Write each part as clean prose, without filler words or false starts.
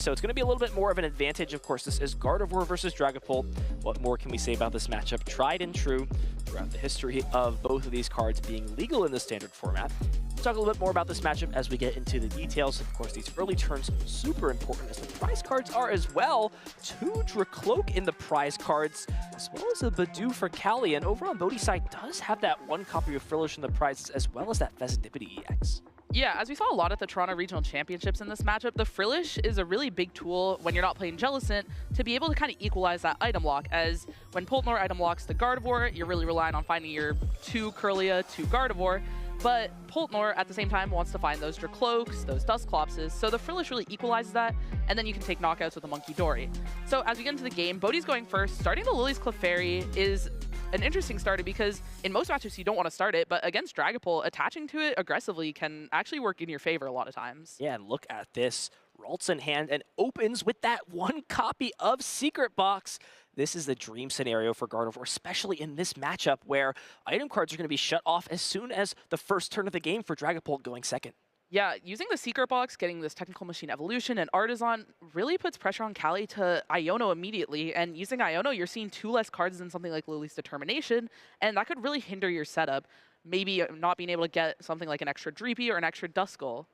So it's going to be a little bit more of an advantage. Of course, this is Gardevoir versus Dragapult. What more can we say about this matchup? Tried and true throughout the history of both of these cards being legal in the standard format. We'll talk a little bit more about this matchup as we get into the details. Of course, these early turns super important as the prize cards are as well. 2 Dracloak in the prize cards, as well as a Badoo for CALI. And over on Bodhi's side does have that 1 copy of Frillish in the prizes, as well as that Pheasantipity EX. Yeah, as we saw a lot at the Toronto Regional Championships in this matchup, the Frillish is a really big tool when you're not playing Jellicent to be able to kind of equalize that item lock, as when Poltnor item locks the Gardevoir, you're really relying on finding your 2 Kirlia, 2 Gardevoir, but Poltnor at the same time wants to find those Dracloaks, those Dusclopses, so the Frillish really equalizes that, and then you can take knockouts with the Monkey Dory. So as we get into the game, Bodhi's going first. Starting the Lily's Clefairy is an interesting starter because in most matches you don't want to start it, but against Dragapult, attaching to it aggressively can actually work in your favor a lot of times. Yeah, and look at this. Ralts in hand and opens with that 1 copy of Secret Box. This is the dream scenario for Gardevoir, especially in this matchup where item cards are going to be shut off as soon as the first turn of the game for Dragapult going second. Yeah, using the Secret Box, getting this Technical Machine Evolution and Artisan really puts pressure on CALI to Iono immediately. And using Iono, you're seeing 2 less cards than something like Lily's Determination, and that could really hinder your setup. Maybe not being able to get something like an extra Dreepy or an extra Duskull.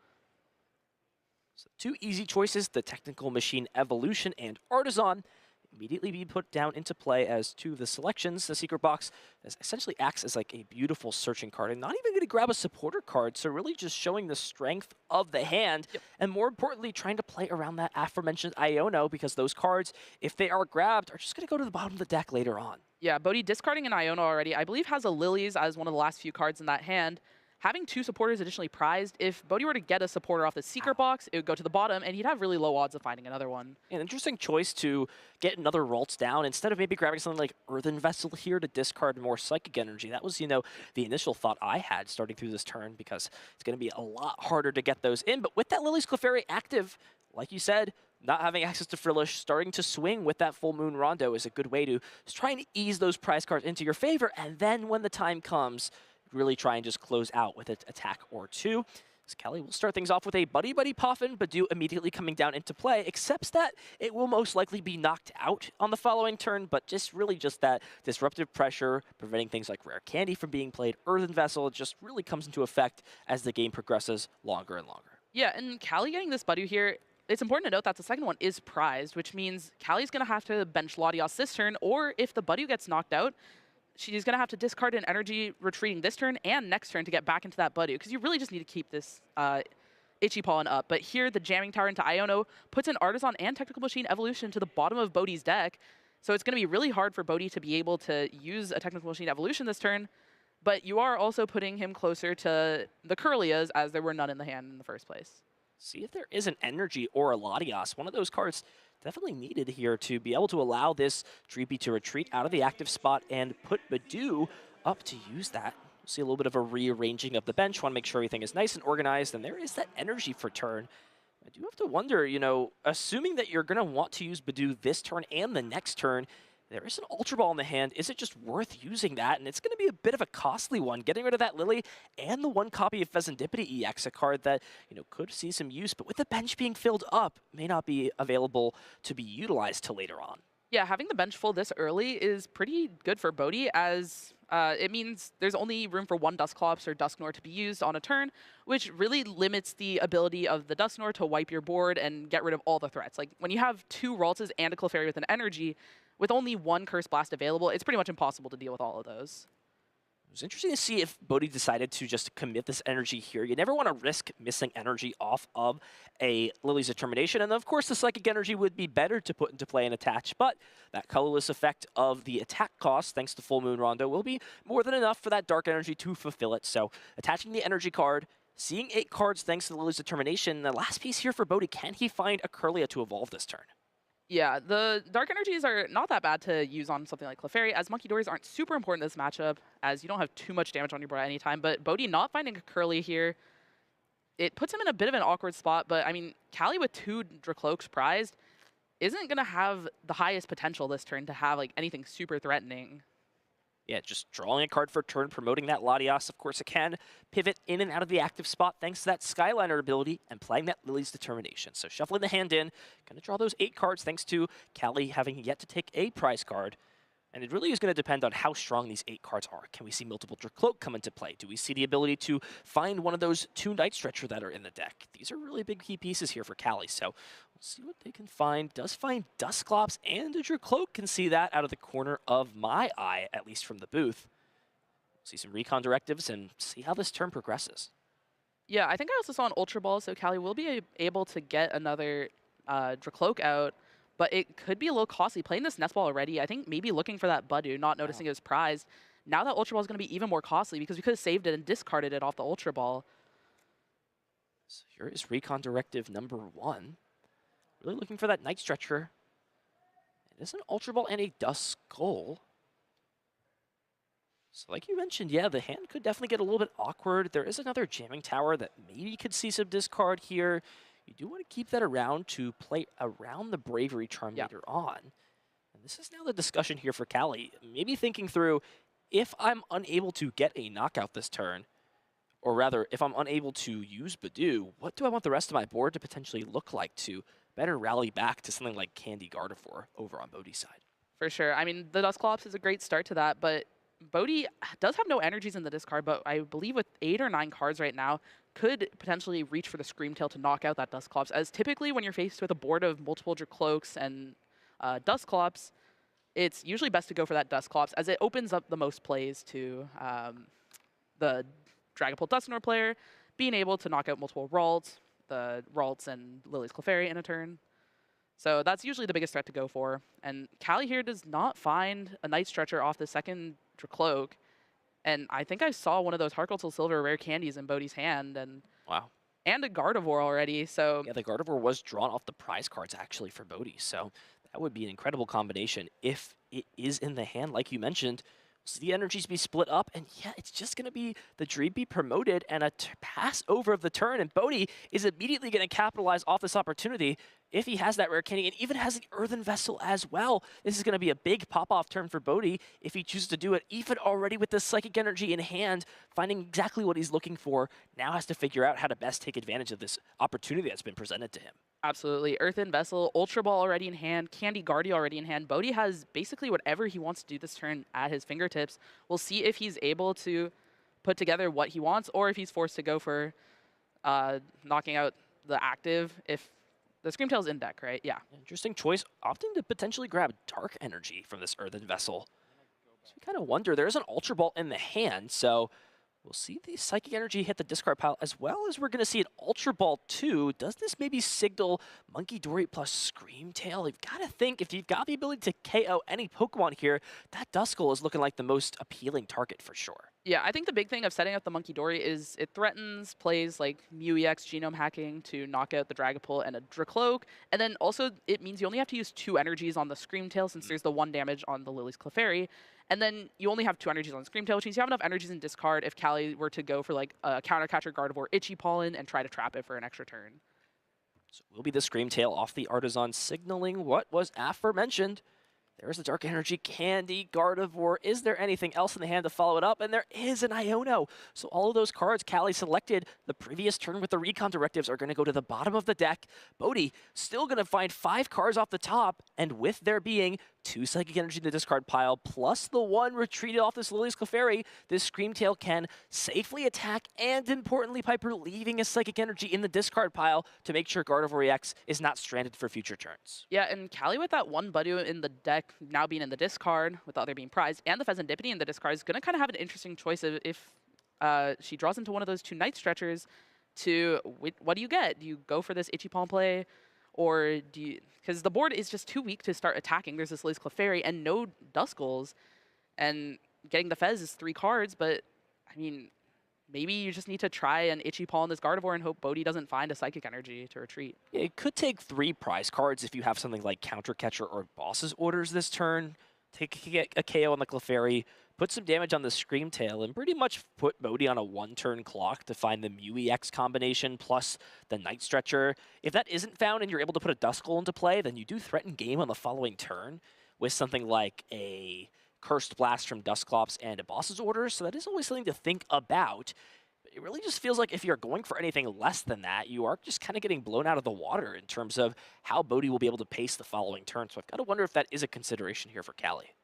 So 2 easy choices, the Technical Machine Evolution and Artisan, immediately be put down into play as 2 of the selections. The Secret Box essentially acts as like a beautiful searching card and not even going to grab a supporter card, so really just showing the strength of the hand, and more importantly, trying to play around that aforementioned Iono, because those cards, if they are grabbed, are just going to go to the bottom of the deck later on. Yeah, Bodhi discarding an Iono already, I believe has a Lilies as one of the last few cards in that hand. Having 2 supporters additionally prized, if Bodhi were to get a supporter off the Secret Box, it would go to the bottom, and he'd have really low odds of finding another one. An interesting choice to get another Ralts down instead of maybe grabbing something like Earthen Vessel here to discard more Psychic Energy. That was, the initial thought I had starting through this turn, because it's going to be a lot harder to get those in. But with that Lily's Clefairy active, like you said, not having access to Frillish, starting to swing with that Full Moon Rondo is a good way to try and ease those prize cards into your favor, and then when the time comes, really try and just close out with an attack or 2. So CALI will start things off with a Buddy Puffin, Badoo immediately coming down into play, except that it will most likely be knocked out on the following turn, but just that disruptive pressure, preventing things like Rare Candy from being played. Earthen Vessel just really comes into effect as the game progresses longer and longer. Yeah, and CALI getting this Badoo here, it's important to note that the second one is prized, which means CALI's going to have to bench Latias this turn, or if the Badoo gets knocked out, she's going to have to discard an energy retreating this turn and next turn to get back into that Badoo, because you really just need to keep this Itchy Pollen up. But here, the Jamming Tower into Iono puts an Artisan and Technical Machine Evolution to the bottom of Bodhi's deck, so it's going to be really hard for Bodhi to be able to use a Technical Machine Evolution this turn, but you are also putting him closer to the Kirlias, as there were none in the hand in the first place. See if there is an Energy or a Latias. One of those cards definitely needed here to be able to allow this Dreepy to retreat out of the active spot and put Badoo up to use that. We'll see a little bit of a rearranging of the bench. Want to make sure everything is nice and organized, and there is that Energy for turn. I do have to wonder, assuming that you're going to want to use Badoo this turn and the next turn, there is an Ultra Ball in the hand. Is it just worth using that? And it's going to be a bit of a costly one, getting rid of that Lily and the 1 copy of Pheasantipity EX, a card that could see some use, but with the bench being filled up, may not be available to be utilized till later on. Yeah, having the bench full this early is pretty good for Bodhi, as it means there's only room for 1 Dusclops or Dusknoir to be used on a turn, which really limits the ability of the Dusknoir to wipe your board and get rid of all the threats. Like, when you have 2 Raltses and a Clefairy with an Energy, with only 1 Curse Blast available, it's pretty much impossible to deal with all of those. It was interesting to see if Bodhi decided to just commit this energy here. You never want to risk missing energy off of a Lily's Determination, and of course the Psychic Energy would be better to put into play and attach, but that colorless effect of the attack cost, thanks to Full Moon Rondo, will be more than enough for that Dark Energy to fulfill it. So attaching the energy card, seeing 8 cards thanks to Lily's Determination, the last piece here for Bodhi, can he find a Kirlia to evolve this turn? Yeah, the Dark Energies are not that bad to use on something like Clefairy, as Monkey Dories aren't super important in this matchup, as you don't have too much damage on your board at any time. But Bodhi not finding a Curly here, it puts him in a bit of an awkward spot. But, I mean, CALI with 2 Dracloaks prized isn't going to have the highest potential this turn to have anything super threatening. Yeah, just drawing a card for turn, promoting that Latias. Of course, it can pivot in and out of the active spot thanks to that Skyliner ability and playing that Lily's Determination. So shuffling the hand in, going to draw those 8 cards thanks to CALI having yet to take a prize card. And it really is going to depend on how strong these 8 cards are. Can we see multiple Dracloak come into play? Do we see the ability to find one of those 2 Night Stretcher that are in the deck? These are really big key pieces here for CALI, so we'll see what they can find. Does find Dusclops and a Dracloak, can see that out of the corner of my eye, at least from the booth. See some recon directives and see how this turn progresses. Yeah, I think I also saw an Ultra Ball, so CALI will be able to get another Dracloak out. But it could be a little costly. Playing this Nest Ball already, I think maybe looking for that Budu, not noticing it was prized. Now that Ultra Ball is going to be even more costly because we could have saved it and discarded it off the Ultra Ball. So here is Recon Directive number 1. Really looking for that Night Stretcher. It is an Ultra Ball and a Dust Skull. So like you mentioned, yeah, the hand could definitely get a little bit awkward. There is another Jamming Tower that maybe could see some discard here. You do want to keep that around to play around the Bravery Charm later on. And this is now the discussion here for CALI. Maybe thinking through, if I'm unable to get a knockout this turn, or rather, if I'm unable to use Budu, what do I want the rest of my board to potentially look like to better rally back to something like Candy Gardevoir over on Bodhi's side? For sure. I mean, the Dusclops is a great start to that, but Bodhi does have no energies in the discard, but I believe with 8 or 9 cards right now, could potentially reach for the Screamtail to knock out that Dusclops, as typically when you're faced with a board of multiple Dracloaks and Dusclops, it's usually best to go for that Dusclops, as it opens up the most plays to the Dragapult Dusknoir player, being able to knock out multiple Ralts, the Ralts and Lily's Clefairy in a turn. So that's usually the biggest threat to go for. And CALI here does not find a Night Stretcher off the second Dracloak. And I think I saw one of those Harkletil Silver rare candies in Bodhi's hand, and wow, and a Gardevoir already. So yeah, the Gardevoir was drawn off the prize cards actually for Bodhi, so that would be an incredible combination if it is in the hand, like you mentioned. So the energies be split up, and yeah, it's just going to be the Dream be promoted and a pass over of the turn, and Bodhi is immediately going to capitalize off this opportunity if he has that rare candy, and even has the Earthen Vessel as well. This is going to be a big pop-off turn for Bodhi if he chooses to do it, even already with the Psychic Energy in hand, finding exactly what he's looking for, now has to figure out how to best take advantage of this opportunity that's been presented to him. Absolutely. Earthen Vessel, Ultra Ball already in hand, Candy Guardia already in hand. Bodhi has basically whatever he wants to do this turn at his fingertips. We'll see if he's able to put together what he wants, or if he's forced to go for knocking out the active if the Screamtail's in deck, right? Yeah. Interesting choice, opting to potentially grab Dark Energy from this Earthen Vessel. So we kind of wonder, there's an Ultra Ball in the hand, so we'll see the Psychic Energy hit the discard pile, as well as we're going to see an Ultra Ball too. Does this maybe signal Monkey Dory plus Screamtail? You've got to think, if you've got the ability to KO any Pokemon here, that Duskull is looking like the most appealing target for sure. Yeah, I think the big thing of setting up the Monkey Dory is it threatens plays like Mew EX genome hacking to knock out the Dragapult and a Dracloak, and then also it means you only have to use 2 energies on the Screamtail since there's the 1 damage on the Lily's Clefairy, and then you only have 2 energies on the Screamtail, which means you have enough energies in discard if CALI were to go for like a Countercatcher Gardevoir Itchy Pollen and try to trap it for an extra turn. So will be the Screamtail off the Artisan, signaling what was aforementioned. There's the Dark Energy, Candy, Gardevoir. Is there anything else in the hand to follow it up? And there is an Iono. So all of those cards CALI selected the previous turn with the Recon Directives are going to go to the bottom of the deck. Bodhi still going to find 5 cards off the top, and with there being 2 Psychic Energy in the discard pile, plus the 1 retreated off this Lily's Clefairy, this Screamtail can safely attack, and importantly, Piper leaving a Psychic Energy in the discard pile to make sure Gardevoir EX is not stranded for future turns. Yeah, and CALI with that 1 Budu in the deck now being in the discard, with the other being prized, and the Pheasantipity in the discard is going to kind of have an interesting choice of if she draws into one of those 2 Night Stretchers to, what do you get? Do you go for this Itchy Palm play? Or do you, because the board is just too weak to start attacking. There's this Lily's Clefairy and no Duskulls, and getting the Fez is 3 cards, but I mean, maybe you just need to try an Itchy Paw on this Gardevoir and hope Bodhi doesn't find a Psychic Energy to retreat. Yeah, it could take 3 prize cards if you have something like Countercatcher or Boss's Orders this turn. Take a KO on the Clefairy, put some damage on the Screamtail, and pretty much put Bodhi on a 1-turn clock to find the Mew EX combination plus the Night Stretcher. If that isn't found and you're able to put a Duskull into play, then you do threaten game on the following turn with something like a Cursed Blast from Dusclops and a Boss's Order, so that is always something to think about. But it really just feels like if you're going for anything less than that, you are just kind of getting blown out of the water in terms of how Bodhi will be able to pace the following turn. So I've got to wonder if that is a consideration here for CALI.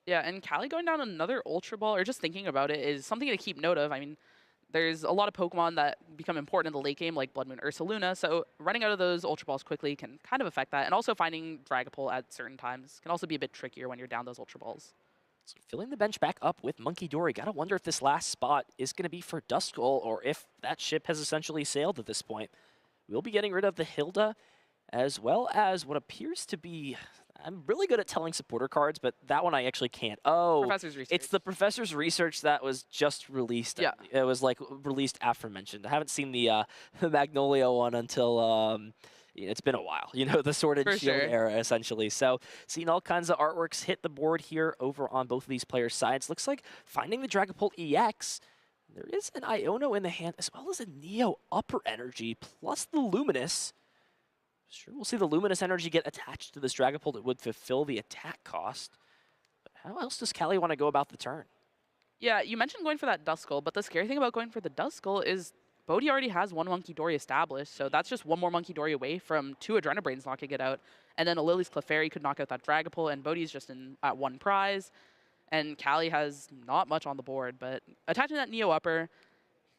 Yeah, and CALI going down another Ultra Ball, or just thinking about it, is something to keep note of. I mean, there's a lot of Pokemon that become important in the late game, like Blood Moon, Ursaluna, so running out of those Ultra Balls quickly can kind of affect that. And also finding Dragapult at certain times can also be a bit trickier when you're down those Ultra Balls. So filling the bench back up with Monkey Dory. Gotta wonder if this last spot is going to be for Duskull, or if that ship has essentially sailed at this point. We'll be getting rid of the Hilda, as well as what appears to be... I'm really good at telling supporter cards, but that one I actually can't. Oh, Professor's Research. It's the Professor's Research that was just released. Yeah. It was like released aforementioned. I haven't seen the Magnolia one until it's been a while. You know, the Sword and Shield era, essentially. So seeing all kinds of artworks hit the board here over on both of these players' sides. Looks like finding the Dragapult EX. There is an Iono in the hand, as well as a Neo Upper Energy, plus the Luminous. Sure, we'll see the Luminous Energy get attached to this Dragapult. It would fulfill the attack cost. But how else does CALI want to go about the turn? Yeah, you mentioned going for that Duskull, but the scary thing about going for the Duskull is Bodhi already has one Monkey Dory established, so that's just one more Monkey Dory away from two Adrenabrains knocking it out. And then a Lily's Clefairy could knock out that Dragapult, and Bodhi's just at one prize. And CALI has not much on the board, but attaching that Neo Upper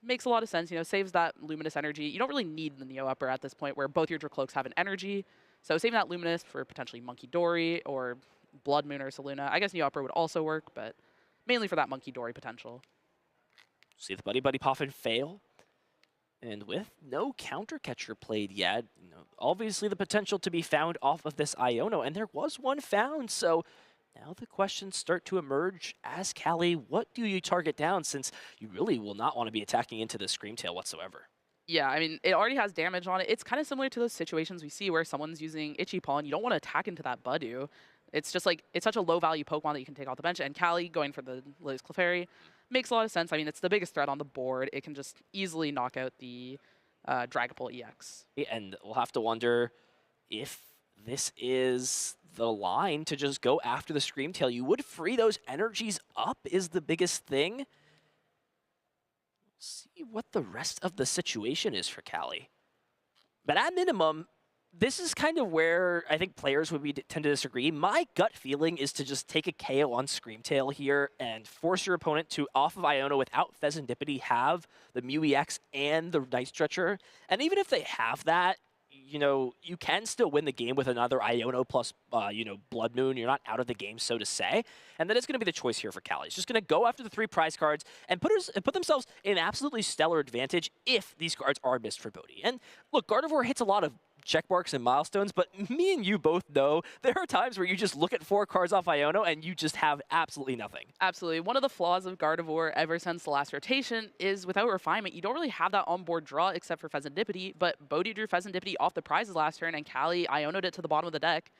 makes a lot of sense, you know, saves that Luminous Energy. You don't really need the Neo Upper at this point where both your Dracloaks have an energy. So saving that Luminous for potentially Monkey Dory or Blood Moon or Ursaluna. I guess Neo Upper would also work, but mainly for that Monkey Dory potential. See the Buddy Poffin fail. And with no counter catcher played yet, you know, obviously the potential to be found off of this Iono, and there was one found, so now the questions start to emerge as CALI. What do you target down, since you really will not want to be attacking into the Screamtail whatsoever? Yeah, I mean, it already has damage on it. It's kind of similar to those situations we see where someone's using Itchy Paw and you don't want to attack into that Budew. It's just like, it's such a low-value Pokemon that you can take off the bench, and CALI going for the Lily's Clefairy makes a lot of sense. I mean, it's the biggest threat on the board. It can just easily knock out the Dragapult EX. And we'll have to wonder if this is the line to just go after the Screamtail. You would free those energies up is the biggest thing. See what the rest of the situation is for CALI. But at minimum, this is kind of where I think players would tend to disagree. My gut feeling is to just take a KO on Screamtail here and force your opponent to, off of Iono without Fezandipity, have the Mew EX and the Night Stretcher. And even if they have that, you know, you can still win the game with another Iono plus, you know, Blood Moon. You're not out of the game, so to say. And that is going to be the choice here for CALI. It's just going to go after the 3 prize cards and put themselves in an absolutely stellar advantage if these cards are missed for Bodhi. And look, Gardevoir hits a lot of check marks and milestones, but me and you both know there are times where you just look at 4 cards off Iono and you just have absolutely nothing. Absolutely. One of the flaws of Gardevoir ever since the last rotation is without refinement, you don't really have that onboard draw except for Fezandipity, but Bodhi drew Fezandipity off the prizes last turn, and CALI Iono'd it to the bottom of the deck.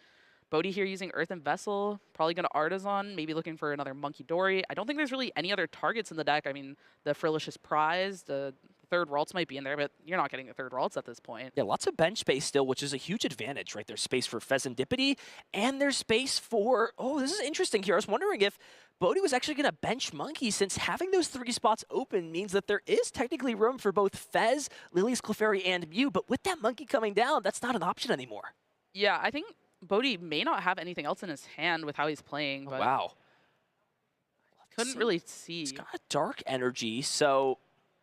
Bodhi here using Earthen Vessel, probably going to Artisan, maybe looking for another Monkey Dory. I don't think there's really any other targets in the deck. I mean, the Frilicious Prize, the third Ralts might be in there, but you're not getting a third Ralts at this point. Yeah, lots of bench space still, which is a huge advantage, right? There's space for Fezandipity, and there's space for... Oh, this is interesting here. I was wondering if Bodhi was actually going to bench Monkey, since having those 3 spots open means that there is technically room for both Fez, Lily's Clefairy, and Mew, but with that Monkey coming down, that's not an option anymore. Yeah, I think Bodhi may not have anything else in his hand with how he's playing. But wow. Couldn't really see. He's got a Dark Energy, so...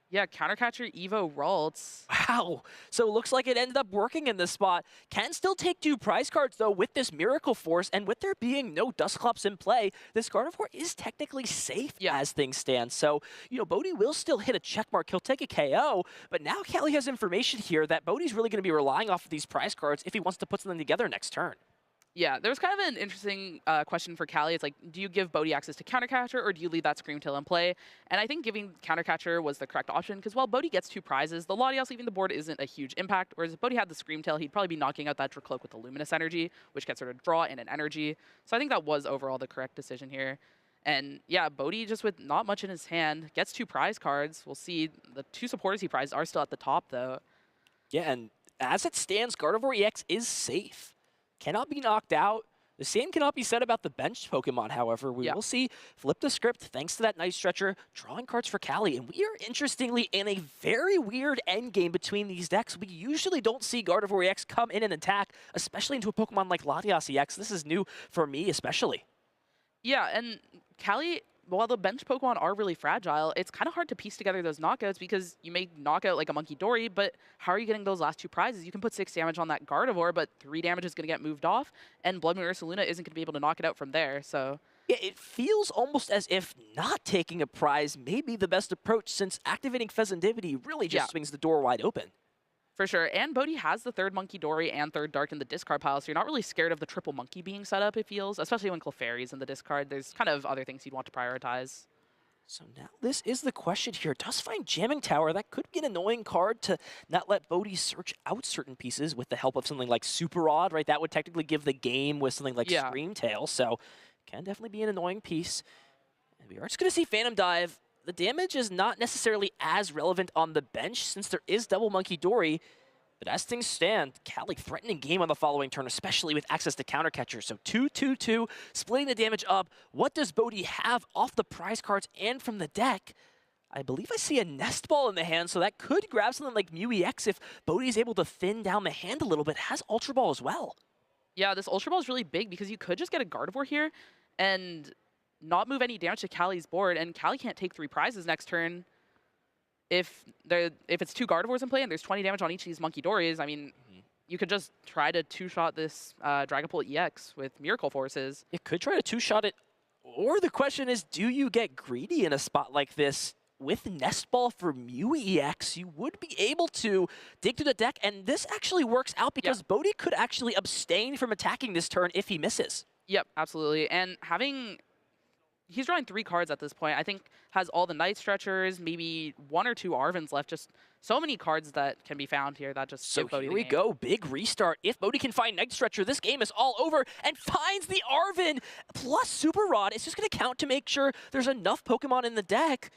Yeah, Countercatcher, Evo, Ralts. Wow. So it looks like it ended up working in this spot. Can still take 2 prize cards, though, with this Miracle Force, and with there being no Dusclops in play, this Gardevoir is technically safe as things stand. So, you know, Bodhi will still hit a checkmark. He'll take a KO, but now CALI has information here that Bodhi's really going to be relying off of these prize cards if he wants to put something together next turn. Yeah, there's kind of an interesting question for CALI. It's like, do you give Bodhi access to Countercatcher, or do you leave that Screamtail in play? And I think giving Countercatcher was the correct option, because while Bodhi gets 2 prizes, the Latias leaving the board isn't a huge impact, whereas if Bodhi had the Screamtail, he'd probably be knocking out that Dracloak with the Luminous Energy, which gets sort of draw and an energy. So I think that was overall the correct decision here. And yeah, Bodhi, just with not much in his hand, gets 2 prize cards. We'll see. The 2 supporters he prized are still at the top, though. Yeah, and as it stands, Gardevoir EX is safe. Cannot be knocked out. The same cannot be said about the benched Pokemon, however. We Yeah. will see flip the script thanks to that Night Stretcher, drawing cards for CALI. And we are interestingly in a very weird endgame between these decks. We usually don't see Gardevoir EX come in and attack, especially into a Pokemon like Latias EX. This is new for me, especially. Yeah, and CALI, while the bench Pokemon are really fragile, it's kind of hard to piece together those knockouts because you may knock out like a Monkey Dory, but how are you getting those last two prizes? You can put 6 damage on that Gardevoir, but 3 damage is going to get moved off, and Blood Moon Ursaluna isn't going to be able to knock it out from there, so... Yeah, it feels almost as if not taking a prize may be the best approach, since activating Fezandivity really just swings the door wide open. For sure, and Bodhi has the third Monkey Dory and third Dark in the discard pile, so you're not really scared of the triple Monkey being set up, it feels, especially when Clefairy's in the discard. There's kind of other things you'd want to prioritize. So now this is the question here. Does find Jamming Tower, that could be an annoying card to not let Bodhi search out certain pieces with the help of something like Super Odd, right? That would technically give the game with something like Scream Tail, so can definitely be an annoying piece. And we are just going to see Phantom Dive. The damage is not necessarily as relevant on the bench since there is double Monkey Dory. But as things stand, CALI threatening game on the following turn, especially with access to counter catchers. So 2-2-2, splitting the damage up. What does Bodhi have off the prize cards and from the deck? I believe I see a Nest Ball in the hand, so that could grab something like Mew EX if Bodhi is able to thin down the hand a little bit. Has Ultra Ball as well. Yeah, this Ultra Ball is really big because you could just get a Gardevoir here and not move any damage to CALI's board, and CALI can't take 3 prizes next turn. If it's 2 Gardevoirs in play and there's 20 damage on each of these Monkey Dories, I mean, you could just try to 2-shot this Dragapult EX with Miracle Forces. It could try to 2-shot it, or the question is, do you get greedy in a spot like this? With Nest Ball for Mew EX, you would be able to dig through the deck, and this actually works out because Bodhi could actually abstain from attacking this turn if he misses. Yep, absolutely. And he's drawing 3 cards at this point. I think has all the Night Stretchers, maybe 1 or 2 Arvins left. Just so many cards that can be found here that just give Bodhi here we go. Big restart. If Bodhi can find Night Stretcher, this game is all over, and finds the Arvin plus Super Rod. It's just going to count to make sure there's enough Pokemon in the deck.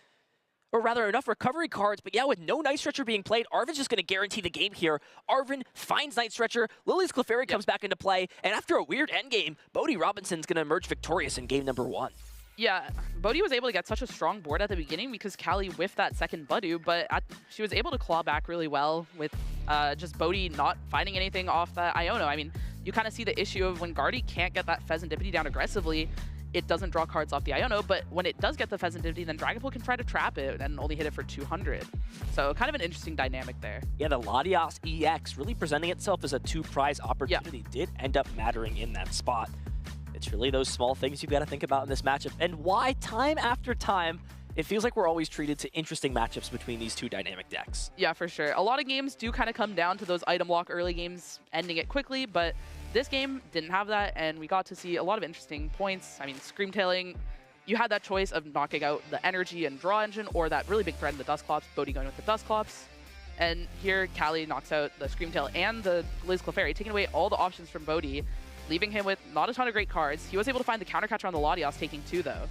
Or rather, enough recovery cards. But yeah, with no Night Stretcher being played, Arvin's just going to guarantee the game here. Arvin finds Night Stretcher. Lily's Clefairy comes back into play. And after a weird endgame, Bodhi Robinson's going to emerge victorious in game number 1. Yeah, Bodhi was able to get such a strong board at the beginning because CALI whiffed that second Budu, but she was able to claw back really well with just Bodhi not finding anything off that Iono. I mean, you kind of see the issue of when Guardy can't get that Fezandipity down aggressively, it doesn't draw cards off the Iono, but when it does get the Fezandipity, then Dragapult can try to trap it and only hit it for 200. So kind of an interesting dynamic there. Yeah, the Latias EX really presenting itself as a 2-prize opportunity did end up mattering in that spot. It's really those small things you've got to think about in this matchup, and why time after time it feels like we're always treated to interesting matchups between these 2 dynamic decks. Yeah, for sure. A lot of games do kind of come down to those item lock early games ending it quickly, but this game didn't have that, and we got to see a lot of interesting points. I mean, Screamtailing, you had that choice of knocking out the Energy and Draw Engine or that really big threat in the Dusclops, Bodhi going with the Dusclops. And here, CALI knocks out the Screamtail and the Liz Clefairy, taking away all the options from Bodhi, leaving him with not a ton of great cards. He was able to find the counter catcher on the Latias, taking 2, though.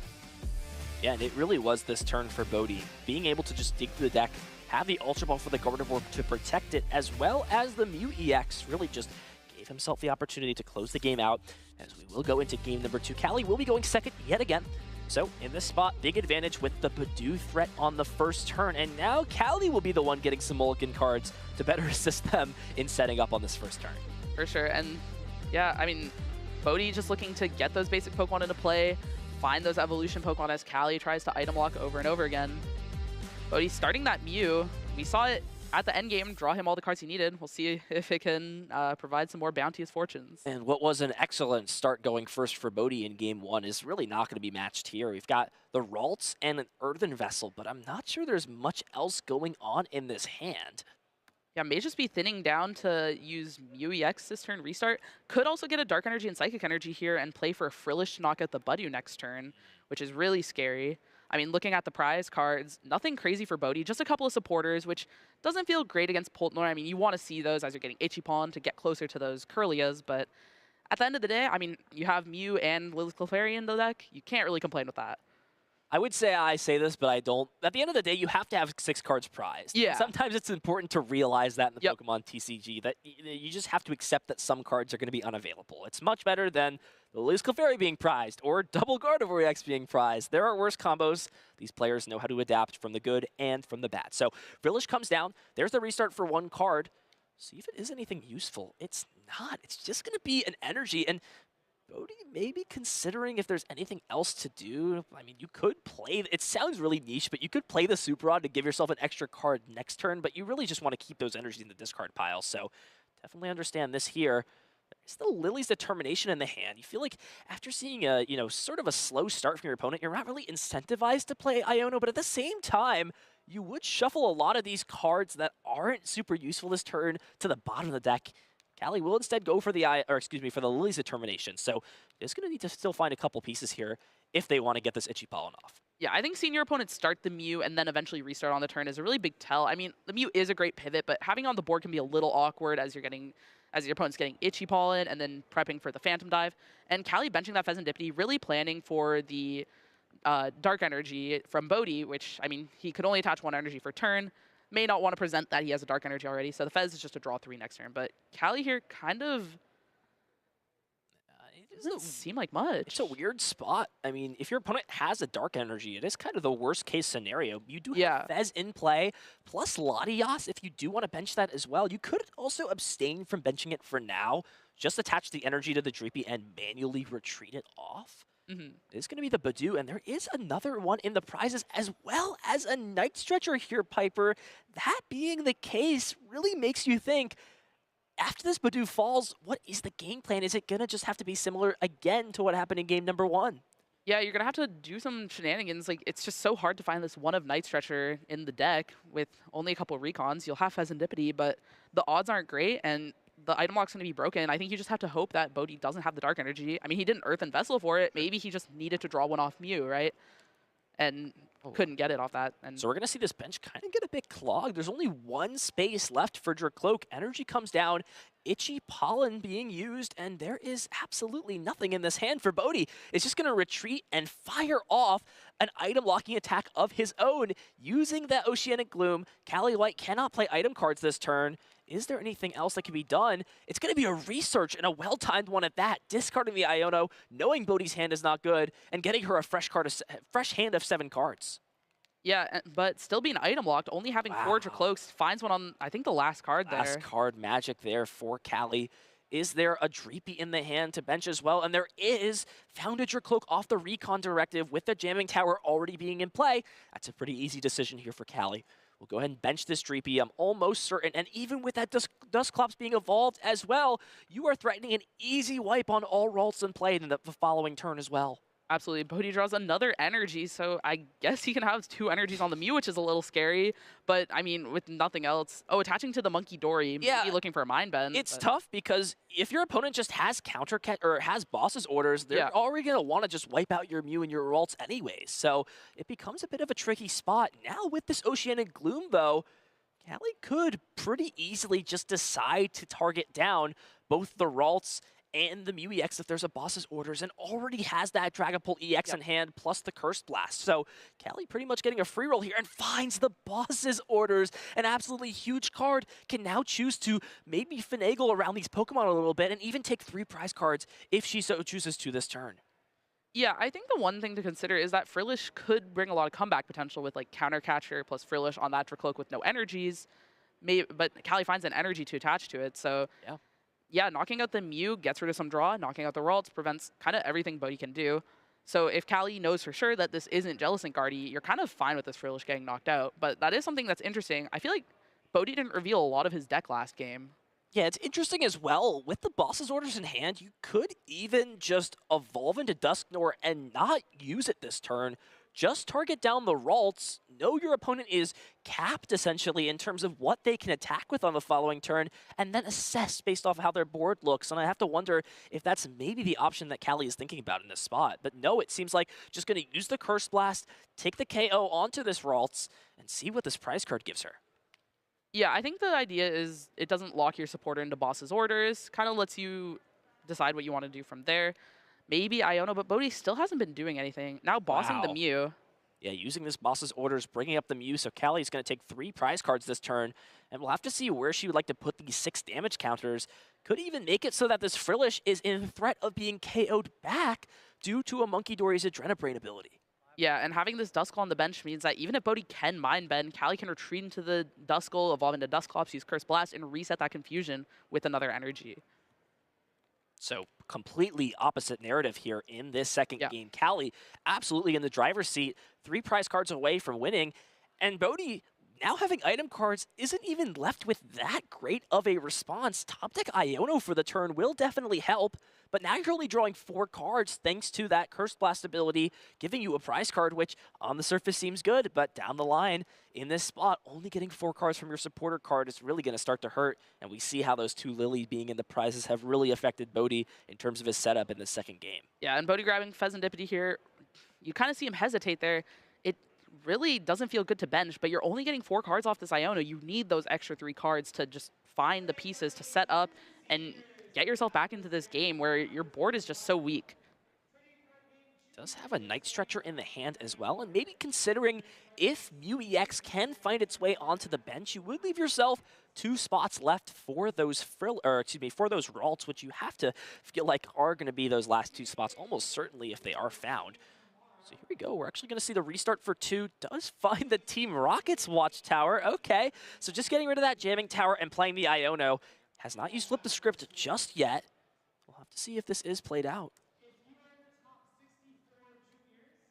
Yeah, and it really was this turn for Bodhi, being able to just dig through the deck, have the Ultra Ball for the Gardevoir to protect it, as well as the Mew EX really just gave himself the opportunity to close the game out, as we will go into game number 2. CALI will be going second yet again. So in this spot, big advantage with the Budu threat on the first turn, and now CALI will be the one getting some mulligan cards to better assist them in setting up on this first turn. For sure, and yeah, I mean, Bodhi just looking to get those basic Pokemon into play, find those evolution Pokemon as CALI tries to item lock over and over again. Bodhi starting that Mew. We saw it at the end game, draw him all the cards he needed. We'll see if it can provide some more bounteous fortunes. And what was an excellent start going first for Bodhi in game 1 is really not going to be matched here. We've got the Ralts and an Earthen Vessel, but I'm not sure there's much else going on in this hand. Yeah, may just be thinning down to use Mew EX this turn, restart. Could also get a Dark Energy and Psychic Energy here and play for a Frillish to knock out the Budu next turn, which is really scary. I mean, looking at the prize cards, nothing crazy for Bodhi, just a couple of supporters, which doesn't feel great against Poltnor. I mean, you want to see those as you're getting Ichipon to get closer to those Curlias, but at the end of the day, I mean, you have Mew and Lilith Clefairy in the deck. You can't really complain with that. I would say I say this, but I don't. At the end of the day, you have to have 6 cards prized. Yeah. Sometimes it's important to realize that in the Yep. Pokemon TCG, that you just have to accept that some cards are going to be unavailable. It's much better than the Lili's Clefairy being prized or double Gardevoir EX being prized. There are worse combos. These players know how to adapt from the good and from the bad. So Frillish comes down. There's the restart for 1 card. See if it is anything useful. It's not. It's just going to be an energy. And Bodhi maybe considering if there's anything else to do. I mean, you could play, it sounds really niche, but you could play the Super Rod to give yourself an extra card next turn, but you really just want to keep those energies in the discard pile. So definitely understand this here. There's the Lily's Determination in the hand. You feel like after seeing a, sort of a slow start from your opponent, you're not really incentivized to play Iono, but at the same time, you would shuffle a lot of these cards that aren't super useful this turn to the bottom of the deck. CALI will instead go for the for the Lily's Determination. So it's going to need to still find a couple pieces here if they want to get this Itchy Pollen off. Yeah, I think seeing your opponent start the Mew and then eventually restart on the turn is a really big tell. I mean, the Mew is a great pivot, but having on the board can be a little awkward as your opponent's getting Itchy Pollen and then prepping for the Phantom Dive. And CALI benching that Pheasantipity, really planning for the Dark Energy from Bodhi, which, I mean, he could only attach 1 energy per turn. May not want to present that he has a Dark Energy already, so the Fez is just a draw 3 next turn. But CALI here kind of it doesn't seem like much. It's a weird spot. I mean, if your opponent has a Dark Energy, it is kind of the worst case scenario. You do have Fez in play, plus Latias if you do want to bench that as well. You could also abstain from benching it for now. Just attach the energy to the Dreepy and manually retreat it off. It's going to be the Badoo, and there is another one in the prizes as well as a Night Stretcher here, Piper. That being the case really makes you think, after this Badoo falls, what is the game plan? Is it going to just have to be similar again to what happened in game number 1? Yeah, you're going to have to do some shenanigans. Like, it's just so hard to find this one of Night Stretcher in the deck with only a couple of recons. You'll have Pheasantipity, but the odds aren't great, and the item lock's going to be broken. I think you just have to hope that Bodhi doesn't have the Dark Energy. I mean, he didn't Earthen Vessel for it. Maybe he just needed to draw 1 off Mew, right? And couldn't get it off that. And so we're going to see this bench kind of get a bit clogged. There's only 1 space left for Dracloak. Energy comes down, Itchy Pollen being used, and there is absolutely nothing in this hand for Bodhi. It's just going to retreat and fire off an item locking attack of his own using that Oceanic Gloom. CALI White cannot play item cards this turn. Is there anything else that can be done? It's going to be a research and a well-timed one at that, discarding the Iono, knowing Bodhi's hand is not good, and getting her a fresh hand of 7 cards. Yeah, but still being item locked, only having 4 Dracloaks, finds one on, I think, the last card there. Last card magic there for CALI. Is there a Dreepy in the hand to bench as well? And there is. Found a Dracloak off the Recon Directive with the Jamming Tower already being in play. That's a pretty easy decision here for CALI. We'll go ahead and bench this Dreepy, I'm almost certain. And even with that Dusclops being evolved as well, you are threatening an easy wipe on all Ralts in play in the following turn as well. Absolutely. Bodhi draws another energy, so I guess he can have 2 energies on the Mew, which is a little scary. But, I mean, with nothing else. Oh, attaching to the Monkey Dory, maybe looking for a Mind Bend. It's tough because if your opponent just has has Boss's Orders, they're already going to want to just wipe out your Mew and your Ralts anyways. So it becomes a bit of a tricky spot. Now with this Oceanic Gloom, though, CALI could pretty easily just decide to target down both the Ralts and the Mew EX if there's a Boss's Orders, and already has that Dragapult EX in hand, plus the Cursed Blast. So CALI pretty much getting a free roll here and finds the Boss's Orders. An absolutely huge card, can now choose to maybe finagle around these Pokemon a little bit and even take 3 prize cards if she so chooses to this turn. Yeah, I think the one thing to consider is that Frillish could bring a lot of comeback potential with like Counter Catcher plus Frillish on that Dracloak with no energies. But CALI finds an energy to attach to it, so yeah, knocking out the Mew gets rid of some draw, knocking out the Ralts prevents kind of everything Bodhi can do. So if CALI knows for sure that this isn't Jellicent Guardy, you're kind of fine with this Frillish getting knocked out. But that is something that's interesting. I feel like Bodhi didn't reveal a lot of his deck last game. Yeah, it's interesting as well. With the Boss's Orders in hand, you could even just evolve into Dusknoir and not use it this turn. Just target down the Ralts, know your opponent is capped essentially in terms of what they can attack with on the following turn, and then assess based off how their board looks. And I have to wonder if that's maybe the option that CALI is thinking about in this spot. But no, it seems like just going to use the Curse Blast, take the KO onto this Ralts, and see what this prize card gives her. Yeah, I think the idea is it doesn't lock your supporter into Boss's Orders, kind of lets you decide what you want to do from there. Maybe Iono, but Bodhi still hasn't been doing anything. Now bossing the Mew. Yeah, using this boss's orders, bringing up the Mew, so CALI's going to take 3 prize cards this turn, and we'll have to see where she would like to put these 6 damage counters. Could even make it so that this Frillish is in threat of being KO'd back due to a Monkey Dory's Adrenabrain ability. Yeah, and having this Duskull on the bench means that even if Bodhi can Mind Bend, CALI can retreat into the Duskull, evolve into Dusclops, use Curse Blast, and reset that confusion with another energy. So completely opposite narrative here in this second game. CALI absolutely in the driver's seat, 3 prize cards away from winning, and Bodhi now having item cards isn't even left with that great of a response. Top deck Iono for the turn will definitely help, but now you're only drawing 4 cards thanks to that Curse Blast ability, giving you a prize card, which on the surface seems good, but down the line in this spot, only getting 4 cards from your supporter card is really going to start to hurt, and we see how those 2 Lilies being in the prizes have really affected Bodhi in terms of his setup in the second game. Yeah, and Bodhi grabbing Pheasantipity here, you kind of see him hesitate there. It really doesn't feel good to bench, but you're only getting 4 cards off this Iono. You need those extra 3 cards to just find the pieces to set up and get yourself back into this game where your board is just so weak. Does have a Night Stretcher in the hand as well, and maybe considering if Mew EX can find its way onto the bench, you would leave yourself 2 spots left for those for those Ralts, which you have to feel like are going to be those last 2 spots, almost certainly if they are found. So here we go. We're actually going to see the restart for 2. Does find the Team Rocket's Watchtower. Okay, so just getting rid of that Jamming Tower and playing the Iono. Has not used Flip the Script just yet. We'll have to see if this is played out.